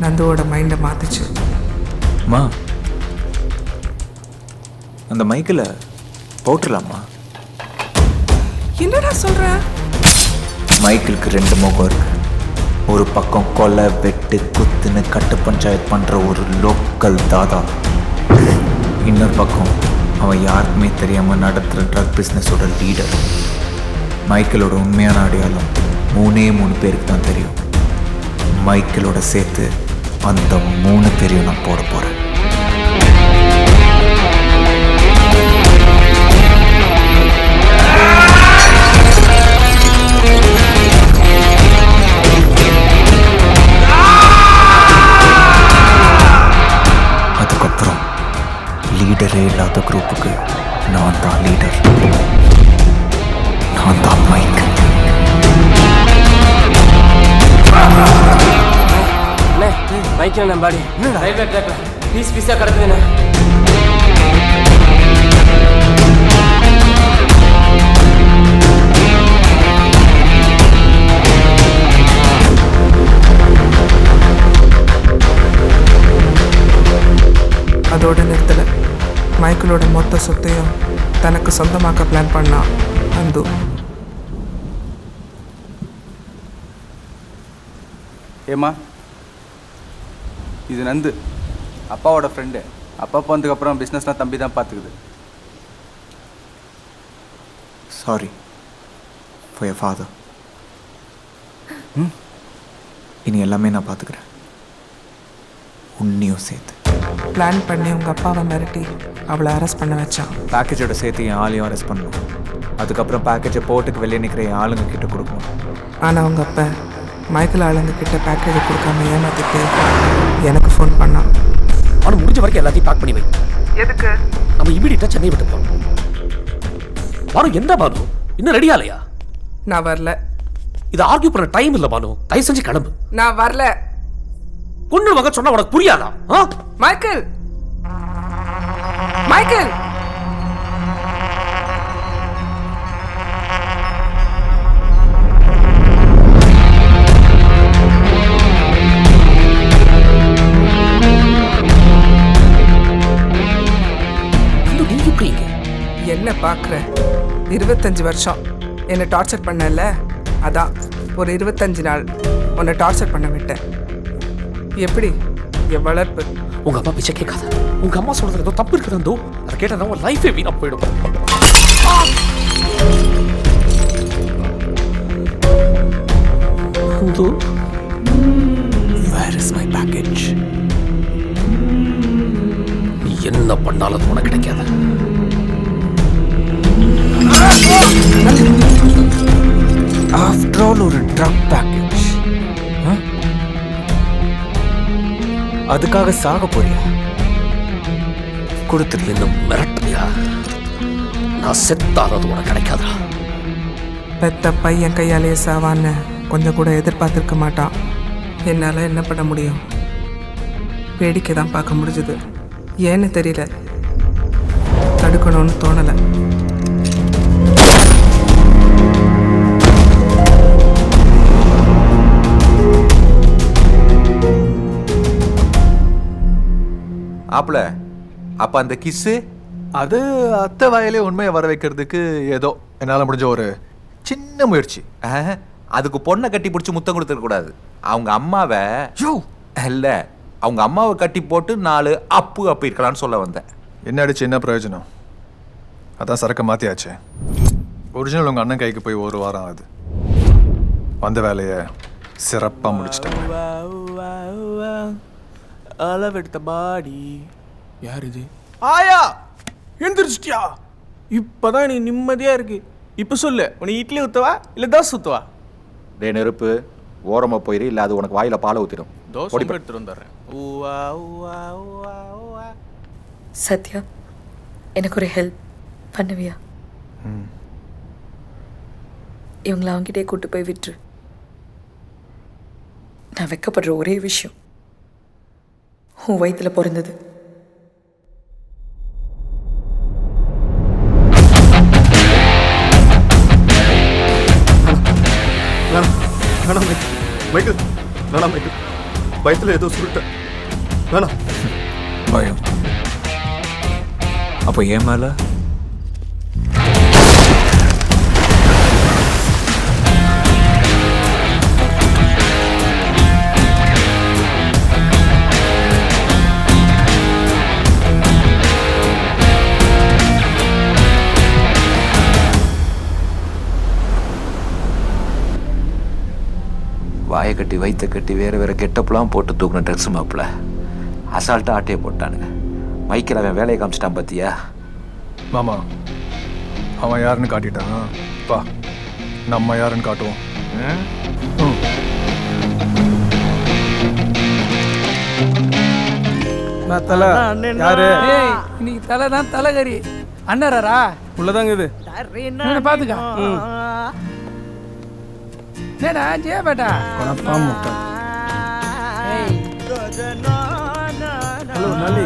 நந்துவோட மைண்டை மாற்றிச்சு. அம்மா, அந்த மைக்கில் போட்டுடலாமா? என்னடா சொல்ற? மைக்கிளுக்கு 2 முகம் இருக்கு. ஒரு பக்கம் கொலை வெட்டு குத்துன்னு கட்டு பஞ்சாயத்து பண்ணுற ஒரு லோக்கல் தாதா, இன்னொரு பக்கம் அவன் யாருக்குமே தெரியாமல் நடத்துகிற ட்ரக் பிஸ்னஸோட லீடர். மைக்கிளோட உண்மையான அடையாளம் 3 பேருக்கு தான் தெரியும். மைக்கிளோட சேர்த்து அந்த 3 பேரையும் நான் போட போகிறேன். அதுக்கப்புறம் லீடரே இல்லாத குரூப்புக்கு நான் தான் லீடர். நான் தான் மைக். மைக்கில் நம்பாடி ரயில்வே ட்ராக்ல பீஸா கிடக்குதுண்ணே. அதோட நிறுத்தலை. மைக்கிளோட மொத்த சொத்தையும் தனக்கு சொந்தமாக்க பிளான் பண்ணான் நந்து. ஏம்மா, இது நந்து, அப்பாவோட ஃப்ரெண்டு. அப்பா போனதுக்கப்புறம் பிஸ்னஸ்லாம் தம்பி தான் பார்த்துக்குது. Sorry for your father. இனி எல்லாமே நான் பார்த்துக்கிறேன், உன்னையும் சேர்த்து. பிளான் பண்ணி உங்கள் அப்பாவை மிரட்டி அவளை அரெஸ்ட் பண்ண வச்சான். பேக்கேஜோட சேர்த்து என் ஆளையும் அரெஸ்ட் பண்ணணும். அதுக்கப்புறம் பேக்கேஜை போட்டுக்கு வெளியே நிற்கிற என் ஆளுங்க கிட்ட கொடுக்கணும். ஆனால் உங்கள் அப்பா மைக்கிள் ஆளுங்க கிட்ட பேக்கேஜை கொடுக்காம ஏமாத்திட்டு எனக்கு ஃபோன் பண்ணான். அவனை முடிஞ்ச வரைக்கும் எல்லாத்தையும் பேக் பண்ணி வை. எதுக்கு? நம்ம இமீடியட்டாக சென்னை விட்டு போகணும். பானு, என்ன பானு இன்னும் ரெடி ஆலையா? நான் வரல. இது ஆர்கியூ பண்ண டைம் இல்லை பானு, தயவு செஞ்சு கிளம்பு. நான் வரல. பொண்ணு வகை சொன்னா உனக்கு புரியாதா? மைக்கேல், மைக்கேல், என்ன பார்க்குற? 25 வருஷம் என்னை டார்ச்சர் பண்ணல, அதான் ஒரு 25 நாள் உன்னை டார்ச்சர் பண்ண விட்டேன். எப்படி என் வளர்ப்பு? உங்க அப்பா பிச்சை கேட்காத. உங்க அம்மா சொல்றது ஏதோ தப்பு இருக்குதோ, அதை கேட்டா உன் லைஃபே வீணா போயிடும். Where is my package? நீ என்ன பண்ணாலும் அது உனக்கு கிடைக்காத. ஆஃப்டர் ஆல் ஒரு ட்ரக் பேக்கேஜ், அதுக்காக சாக போறியா? கொடுத்துரு. என்ன மிரட்டுறியா? நான் செத்தாலும் அது உனக்கு கிடைக்காதா? பெத்த பையன் கையாலே சாவான்னு கொஞ்சம் கூட எதிர்பார்த்துருக்க மாட்டான். என்னால் என்ன பண்ண முடியும்? வேடிக்கை தான் பார்க்க முடிஞ்சது. ஏன்னு தெரியல, தடுக்கணும்னு தோணலை. ஆப்பிள அப்போ அந்த கிஸ்ஸு அது அத்தை வாயிலே உண்மையை வர வைக்கிறதுக்கு ஏதோ என்னால் முடிஞ்ச ஒரு சின்ன முயற்சி. அதுக்கு பொண்ணை கட்டி பிடிச்சி முத்தம் கொடுத்துருக்க கூடாது. அவங்க அம்மாவை இல்லை, அவங்க அம்மாவை கட்டி போட்டு 4 அப்பு இருக்கலான்னு சொல்ல வந்தேன். என்ன அடிச்சு என்ன பிரயோஜனம்? அதான் சரக்கு மாற்றியாச்சு. ஒரிஜினல் உங்கள் அண்ணன் கைக்கு போய் 1 வாரம் ஆகுது. வந்த வேலையை சிறப்பாக முடிச்சிட்டேன். அளவெடுத்த பாடி யார் இது? ஆயா எழுந்திரிச்சிட்டியா? இப்போதான் நீ நிம்மதியாக இருக்கு. இப்போ சொல்லு, உனக்கு இட்லி ஊற்றுவா இல்லை தோசை ஊற்றுவா? டே நெருப்பு, ஓரமாக போயிரு, இல்லை அது உனக்கு வாயில் பாலை ஊற்றிடும். தோசை எடுத்துட்டு வந்துடுறேன். ஊவா ஊவா ஊவா ஊவா. சத்யா, எனக்கு ஒரு ஹெல்ப் பண்ணுவியா? இவங்களை அவங்ககிட்டே கூட்டு போய் விட்டுரு. நான் வெக்கப்படுற ஒரே விஷயம் உன் வயிற்றுல பிறந்தது. வேணாம் மைக்கேல், வேணாம் மைக்கேல், வயிற்றுல ஏதோ சுருட்டேன், வேணாம். பயம் அப்போ ஏன் மேல? வாயை கட்டி வயிற்ற கட்டி வேறு வேறு கெட்டப்பெல்லாம் போட்டு தூக்குன ட்ரெஸ் மாப்பிள்ள அசால்ட்டாக ஆட்டையை போட்டானுங்க. மைக்கில் அவன் வேலையை காமிச்சிட்டான் பார்த்தியா? மாமா, அவன் யாருன்னு காட்டிட்டான். பா, நம்ம யாருன்னு காட்டுவோம். தலை யாரு? இன்னைக்கு தலை தான் தலைகறி. அண்ணரா உள்ளதாங்க இது. பாத்துக்க. நேடா ஜே பேட்டா கொணப்பா முட்டை. ஹலோ நல்லி.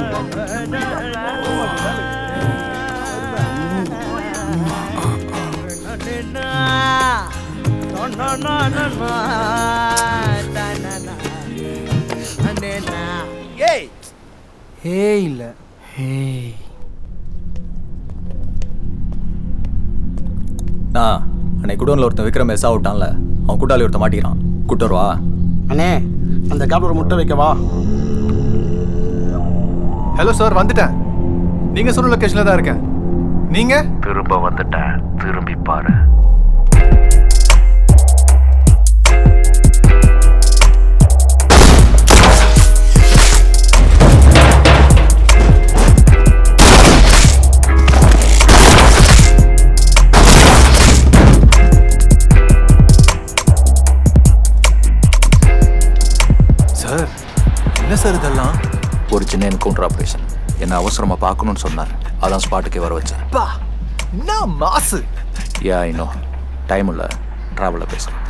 ஏய் இல்ல ஏய் நான் அன்னைக்கு குடோனில் ஒருத்தன் விக்ரம் மெஸ் ஆகிட்டான்ல, அவன் கூட்டாளி ஒருத்தன் மாட்டிக்கிறான். கூட்டு வருவா அண்ணே, அந்த கேப்ல ஒரு முட்டை வைக்கவா? ஹலோ சார், வந்துட்டேன். நீங்க சொன்ன லொகேஷன்ல தான் இருக்கேன். நீங்க? திரும்ப வந்துட்டேன், திரும்பி பாரு. சார், என்ன சார் இதெல்லாம்? ஒரு சின்ன என்கவுண்டர் ஆப்ரேஷன். என்ன அவசரமா பார்க்கணும்னு சொன்னார், அதான் ஸ்பாட்டுக்கே வர வச்சேன். என்ன மாசு? யா இன்னும் டைம் இல்லை, டிராவலில் பேசுகிறேன்.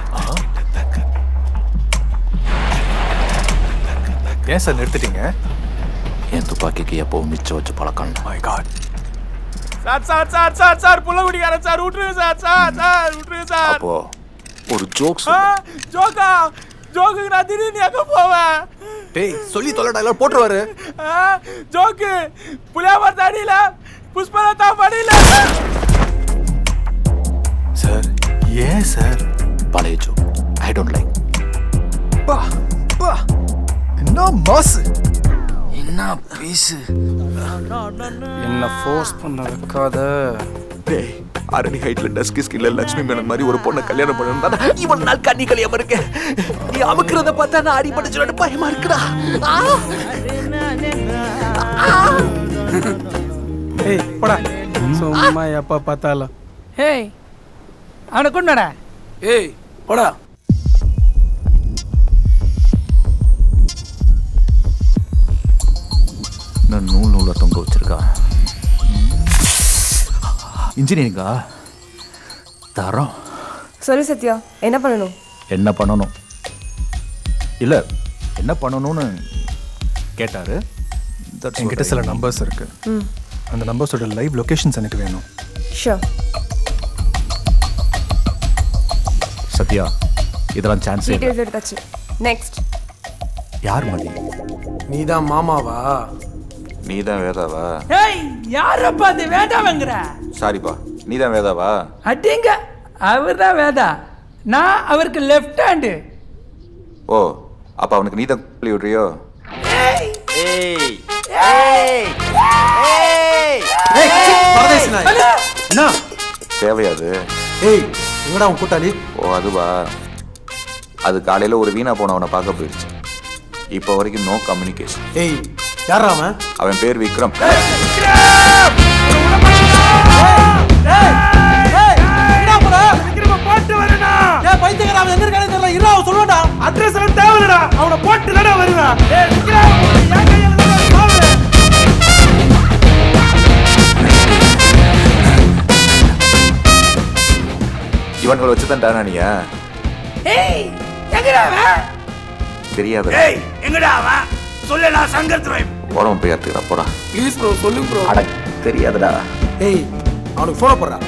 ஏன் சார் நிறுத்திட்டீங்க? என் துப்பாக்கிக்கு எப்பவும் மிச்சம் வச்சு பழக்கம். My God. Sir sir sir sir sir புள்ள குடிக்காரன் சார், விட்டுருங்க சார். சார் சார் விட்டுருங்க சார். அப்போ ஒரு ஜோக்ஸ். ஜோக்கா? ஜோக்குக்கு நான் திடீர்னு எங்க போவேன்? டேய், சொல்லி தொலைடா, எல்லாம் போட்டுருவாரு. ஜோக்கு புளியாமர் தாடியில புஷ்பலதா படியில. சார், ஏன் சார்? பழைய ஜோக், ஐ டோன்ட் லைக். பா பா, என்ன மாசு, என்ன பீஸு. என்ன ஃபோர்ஸ் பண்ண வைக்காத. டேய், அரணி ஹைட்ல டஸ்கி ஸ்கின்ல லட்சுமி மேனன் மாதிரி ஒரு பொண்ணை கல்யாணம் பண்ணணும். இவன் நாள் கண்ணி கல்யாணம் இருக்க, நீ அமுக்கிறத பார்த்தா நான் அடிபட்டு பயமா இருக்குடா. ஏய் போடா, சும்மா எப்ப பார்த்தாலும். ஏய் அவனை கொண்டாடா. ஏய் போடா. நான் நூலை தொங்க வச்சிருக்கா. இன்ஜினியரிங்கா தரோம். சொல்லு சத்யா, என்ன பண்ணணும்? என்ன பண்ணணும் இல்லை, என்ன பண்ணணும்னு கேட்டாரு. என்கிட்ட சில நம்பர்ஸ் இருக்கு. அந்த நம்பர்ஸோட லைவ் லொகேஷன்ஸ் எனக்கு வேணும். ஷூர். சத்யா, இதெல்லாம் சான்ஸ் இல்லை. டீடைல்ஸ் எடுத்தாச்சு. நெக்ஸ்ட். யார் மதி? நீதான் மாமாவா? நீதான் வேதாவா? ஏய் யாரப்பா அது வேதாவங்கற? சாரிப்பா, நீதான் வேதாவா? அடிங்க, அவர்தான் வேதா. நான் அவருக்கு லெஃப்ட் ஹேண்ட். ஓ, அப்ப அவனுக்கு நீதான் சொல்லி விடுறியோ? ஏய் ஏய் ஏய் ஏய் பரதேசி நாய். என்ன தேவையாது? ஏய், எங்கடா உன் கூட்டாளி? ஓ அதுவா, அது காலையில் ஒரு வீணா போனவனை பார்க்க போயிடுச்சு. இப்போ வரைக்கும் நோ கம்யூனிகேஷன். ஏய், யாரா அவன்? அவன் பேர் விக்ரம். பைத்தியக்கார, அவன் எங்க இருக்கானே தெரியல. இருடா, அவன் சொல்லுவான்டா. அட்ரஸ் எல்லாம் தேவையில்லடா, அவனை போட்டு தானே வருவேன். இவன்களை வச்சு தான் டானியா ஏய் எங்கடா அவன்? தெரியாது. ஏய் எங்கடா அவன்? சொல்ல நான் சங்கர்த்துறேன். போறவன் போய் எடுத்துக்கிறா போடா. ப்ளீஸ் ப்ரோ சொல்லுங்க ப்ரோ. அட தெரியாதுடா. ஏய் அவனுக்கு ஃபோனை போடுறா.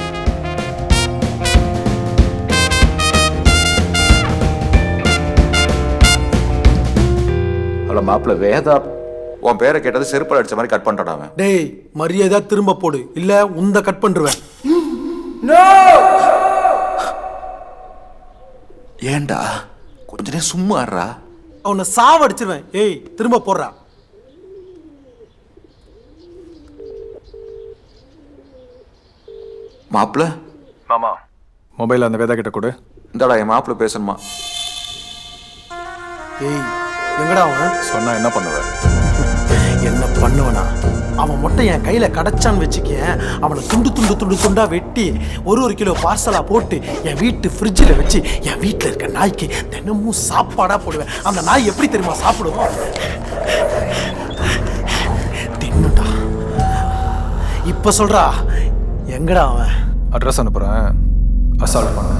ஹலோ மாப்பிள்ள வேதா, உன் பேரை கேட்டது செருப்பால் அடிச்ச மாதிரி கட் பண்ணிட்டான் அவன். டேய் மரியாதை திரும்ப போடு, இல்ல உந்த கட் பண்ணிடுவேன். ஏண்டா கொஞ்ச நேரம் சும்மா ஆடுறா. அவனை சாவடிச்சிருவேன். ஏய் திரும்ப போடுறா. மாப்பிள்ள மாமா மொபைல் அந்த வேதா கிட்ட கொடு. இந்தாடா என் மாப்பிள்ள பேசணுமா. ஏய் எங்கடா அவன்? சொன்னா என்ன பண்ணுவேன்? என்ன பண்ணுவனா? அவன் மட்டும் என் கையில கிடைச்சான்னு வச்சுக்க, அவனை துண்டு துண்டு துண்டு துண்டா வெட்டி ஒரு கிலோ பார்சலா போட்டு என் வீட்டு ஃப்ரிட்ஜில் வச்சு என் வீட்டில் இருக்க நாய்க்கு தினமும் சாப்பாடா போடுவேன். அந்த நாய் எப்படி தெரியுமா சாப்பிடுவோம்? தின்னுட்டா. இப்ப சொல்றா எங்கடா அவன்? அட்ரஸ் அனுப்புறேன், அசால்ட் பண்ண.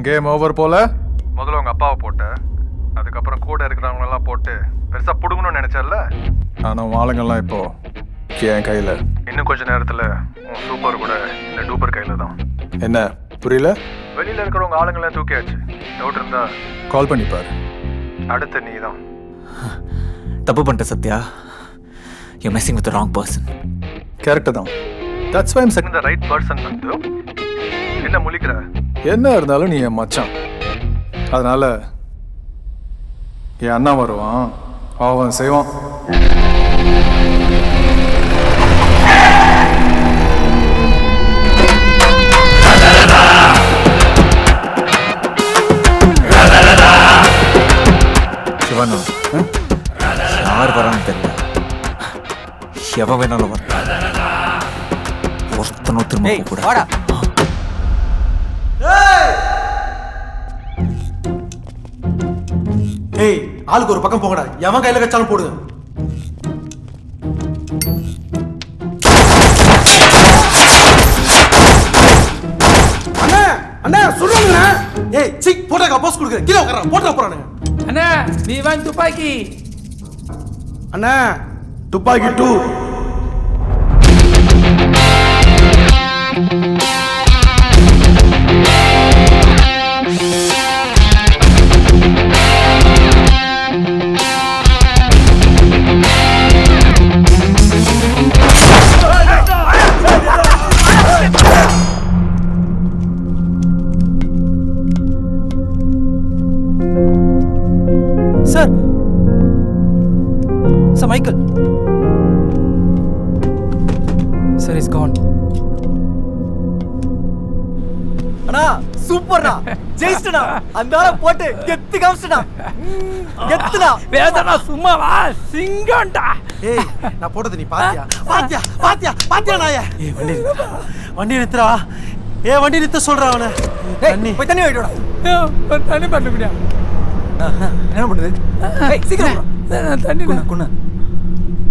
கேம் ஓவர் போல. முதல்ல உங்க அப்பாவை போட்ட, அதுக்கப்புறம் கூட இருக்கிறவங்களெல்லாம் போட்டு பெருசா புடுங்கணும்னு நினைச்சல. ஆனால் ஆளுங்கள்லாம் இப்போ என் கையில். இன்னும் கொஞ்ச நேரத்தில் உன் சூப்பர் கூட இந்த டூப்பர் கையில் தான். என்ன புரியல? வெளியில் இருக்கிறவங்க ஆளுங்களாம் தூக்கியாச்சு. டவுட் இருந்தா கால் பண்ணிப்பாரு. அடுத்து நீ தான். தப்பு பண்ணிட்ட Sathya. You messing with the wrong person. Correct தான். That's why I'm setting the right person. வந்து என்ன முழிக்கிற? என்ன இருந்தாலும் நீ என் மச்சான். அதனால என் அண்ணா வருவான், அவன் செய்வான். சிவனா யார் வரான்னு தெரியல. எவன் வேணாலும் வர. ஒருத்தனும் திரும்ப கூட. ஏய் ஆளுக்கு ஒரு பக்கம் போங்கடா. எவன் கையில கச்சாலும் போடுங்க. அண்ணா அண்ணா சொல்லுங்க. ஏய் சிக் போட்டா போஸ் கொடுங்க. கீழ உட்கார போட்டா போறானுங்க. அண்ணா V1 துப்பாக்கி. அண்ணா துப்பாக்கி 2. Sir sir Michael sir is gone. அண்ணா சூப்பர்ண்ணா, ஜெயிச்சிட்டா. அந்த ஆளை போட்டு கெத்து காமிச்சிட்டா. கெத்துடா. வேதனா சும்மாவா? சிங்கம்டா. ஏய் நான் போட்டது நீ பாத்தியா? பாத்தியா பாத்தியா பாத்தியா நாயே? ஏய் வண்டி நிறுத்துறா. ஏய் வண்டி நிறுத்த சொல்றா அவனை. தண்ணி போய் தண்ணி வாங்கிட்டு வாடா. தண்ணி பண்ண முடியா? என்ன பண்ணுது? ஏய் சீக்கிரம் தண்ணி குண்ணா.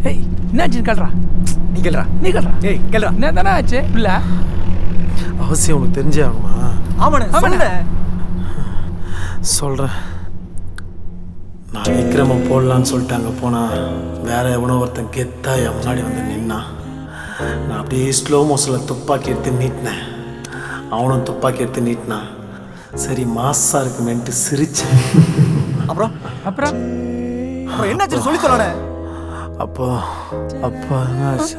ஏய் என்னாச்சு கேள்றா. நீ கேள்றா. நீ கேள்றா. ஏய் கேள்றா. என்ன தானே ஆச்சு? இல்ல அவசியம் உனக்கு தெரிஞ்சே ஆகுமா? சொல்கிறேன். நான் விக்ரம போடலான்னு சொல்லிட்டு அங்கே போனால் வேற எவனோ ஒருத்தன் கெத்தா என் முன்னாடி வந்து நின்னான். நான் அப்படியே ஸ்லோ மோஷனில் துப்பாக்கி எடுத்து நீட்டினேன். அவனும் துப்பாக்கி எடுத்து நீட்டினான். சரி மாசா இருக்குமேன்ட்டு சிரிச்சேன். அப்புறம் அப்புறம் அப்புறம் என்னாச்சு சொல்லி சொல்லணே. அப்போ அப்போ என்னாச்சா?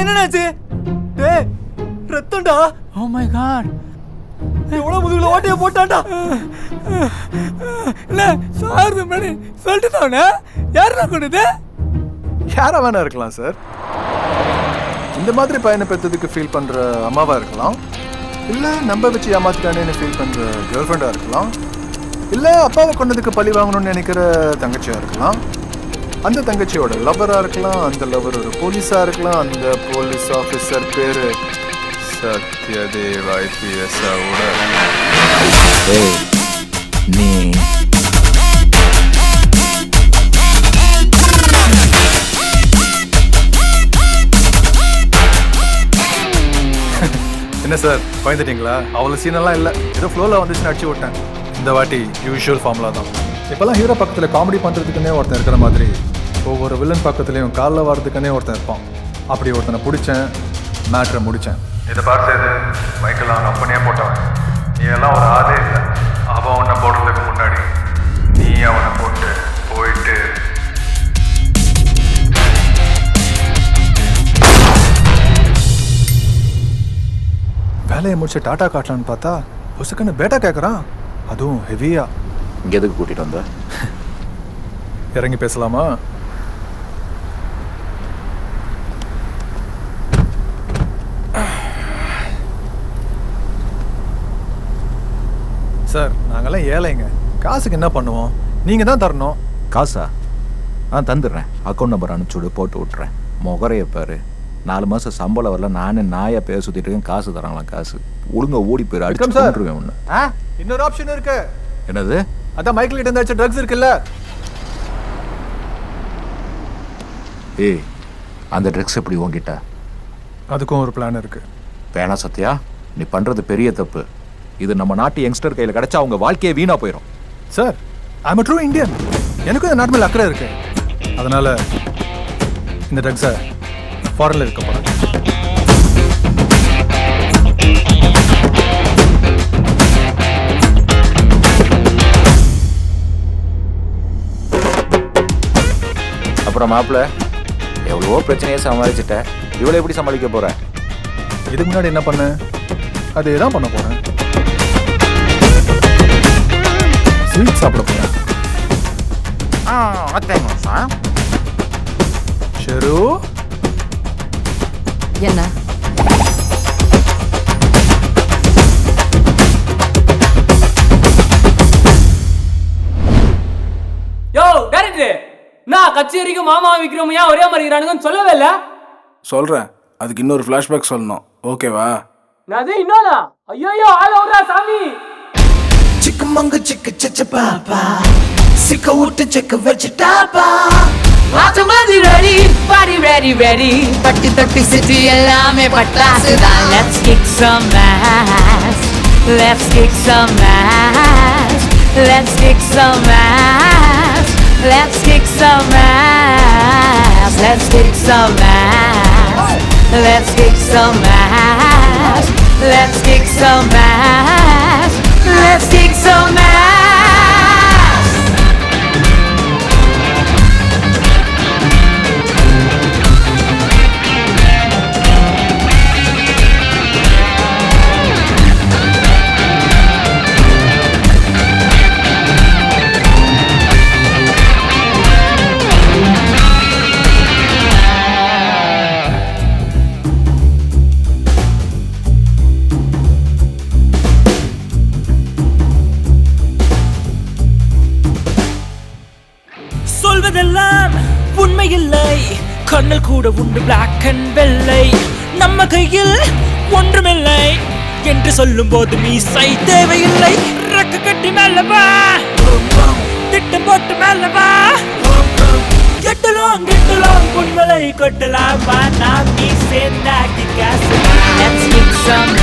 என்னாச்சு? டேய் ரத்தம்டா. ஓ மை காட், எவ்வளோ முதுகுல ஓட்டையை போட்டான்டா. இல்லை சார் முன்னாடி சொல்லிட்டு தானே யாருன்னா கொண்டது? யாரா வேணா இருக்கலாம் சார். இந்த மாதிரி பையனை பெற்றதுக்கு ஃபீல் பண்ணுற அம்மாவா இருக்கலாம், இல்லை நம்ப வச்சு ஏமாத்திட்டானேன்னு ஃபீல் பண்ணுற கேர்ள் ஃப்ரெண்டாக இருக்கலாம், இல்லை அப்பாவை கொண்டதுக்கு பழி வாங்கணும்னு நினைக்கிற தங்கச்சியாக இருக்கலாம், அந்த தங்கச்சியோட லவ்வராக இருக்கலாம், அந்த லவர் ஒரு போலீஸாக இருக்கலாம், அந்த போலீஸ் ஆஃபீஸர் பேர் சத்யதேவ் ஐபிஎஸ்ஸோட. நீ என்ன சார் பயந்துட்டீங்களா? அவ்வளோ சீனெல்லாம் இல்லை, ஏதோ ஃப்ளோவில் வந்துச்சுன்னு அடிச்சு விட்டேன். இந்த வாட்டி யூஷுவல் ஃபார்முலா தான். இப்போல்லாம் ஹீரோ பக்கத்தில் காமெடி பண்ணுறதுக்குன்னே ஒருத்தன் இருக்கிற மாதிரி ஒவ்வொரு வில்லன் பக்கத்துலேயும் காலில் வர்றதுக்குன்னே ஒருத்தன் இருப்பான். அப்படி ஒருத்தனை பிடிச்சேன், மேட்ரை முடித்தேன். இதை பார்த்து மைக்கெல்லாம் அவன் அப்பனே போட்டவன். நீ எல்லாம் ஒரு ஆளே இல்லை. அவன் உன்னை போடுறதுக்கு முன்னாடி நீ அவனை போட்டு போயிட்டு வேலையை முடிச்சு டாட்டா காட்டலான்னு பார்த்தா புசுக்குன்னு பேட்டா கேட்குறான், அதுவும் ஹெவியா. இங்கே எதுக்கு கூட்டிகிட்டு வந்த? இறங்கி பேசலாமா? சார் நாங்கெல்லாம் ஏழைங்க, காசுக்கு என்ன பண்ணுவோம்? நீங்கள் தான் தரணும். காசா? தந்துடுறேன். அக்கௌண்ட் நம்பர் அனுப்பிச்சுடு, போட்டு விட்றேன். முகரைய பாரு, 4 மாதம் சம்பளம் வரல, நானே நாயா பேர் சுற்றிட்டு இருக்கேன். காசு தராங்களாம். காசு ஒழுங்கா ஓடி போயிரு, அடிச்சுருவேன் ஒன்று. இன்னொரு ஆப்ஷன் இருக்கு. என்னது? அதான் மைக்கில் கிட்ட இருந்தாச்சும் ட்ரக்ஸ் இருக்குல்ல. ஏய், அந்த ட்ரக்ஸ் எப்படி உங்ககிட்ட? அதுக்கும் ஒரு பிளான் இருக்கு. வேணா சத்யா, நீ பண்ணுறது பெரிய தப்பு. இது நம்ம நாட்டு யங்ஸ்டர் கையில் கிடைச்சா அவங்க வாழ்க்கையே வீணாக போயிடும். Sir I am true Indian. எனக்கும் இந்த நாட்டு மேலே அக்கறை இருக்கு. அதனால இந்த ட்ரக்ஸை ஃபாரின்ல இருக்க போகிறேன். அப்புறம் மாப்பிள்ள, எவ்வளவோ பிரச்சனையை சமாளிச்சுட்ட, இவ்வளோ எப்படி சமாளிக்க போற? இதுக்கு முன்னாடி என்ன பண்ண, அதே தான் பண்ண போறேன். ஸ்வீட் சாப்பிட போறேன். ஷெரு என்ன? யோ டைரக்டர், நான் கட்சி வரைக்கும் மாமா விக்ரம் ஏன் ஒரே மாதிரி இருக்கிறானுங்கன்னு சொல்லவே இல்லை. சொல்கிறேன், அதுக்கு இன்னொரு ஃப்ளாஷ்பேக் சொல்லணும். ஓகேவா? அது இன்னொன்னா? ஐயோ ஆள விடுறா சாமி. சிக்கமங்க சிக்க சச்ச பாப்பா, சிக்க விட்டு செக்க வச்சுட்டாப்பா. ஆட்ட மாதிரி ரெடி, பாடி ரெடி ரெடி, பட்டி தொட்டி சிட்டி எல்லாமே பட்டாசு தான். Let's kick some ass, let's kick some ass, let's kick some ass, let's kick some ass, let's kick some ass, let's kick some ass, let's kick some ass, let's kick some ass. சொல்வதெல்லாம் உண்மை இல்லை, கண்ணல் கூட உண்டு black and வெள்ளை. நம்ம கையில் ஒன்றுமில்லை என்று சொல்லும் போது மீசை தேவையில்லை. ரக்க கட்டி மேலவா, திட்டம் போட்டு மேலவா, கெட்டலாம் கெட்டலாம் பொன்மலை கொட்டலாம். நாம் நீ சேர்ந்தாக்கி காசு. Let's kick மச்சான்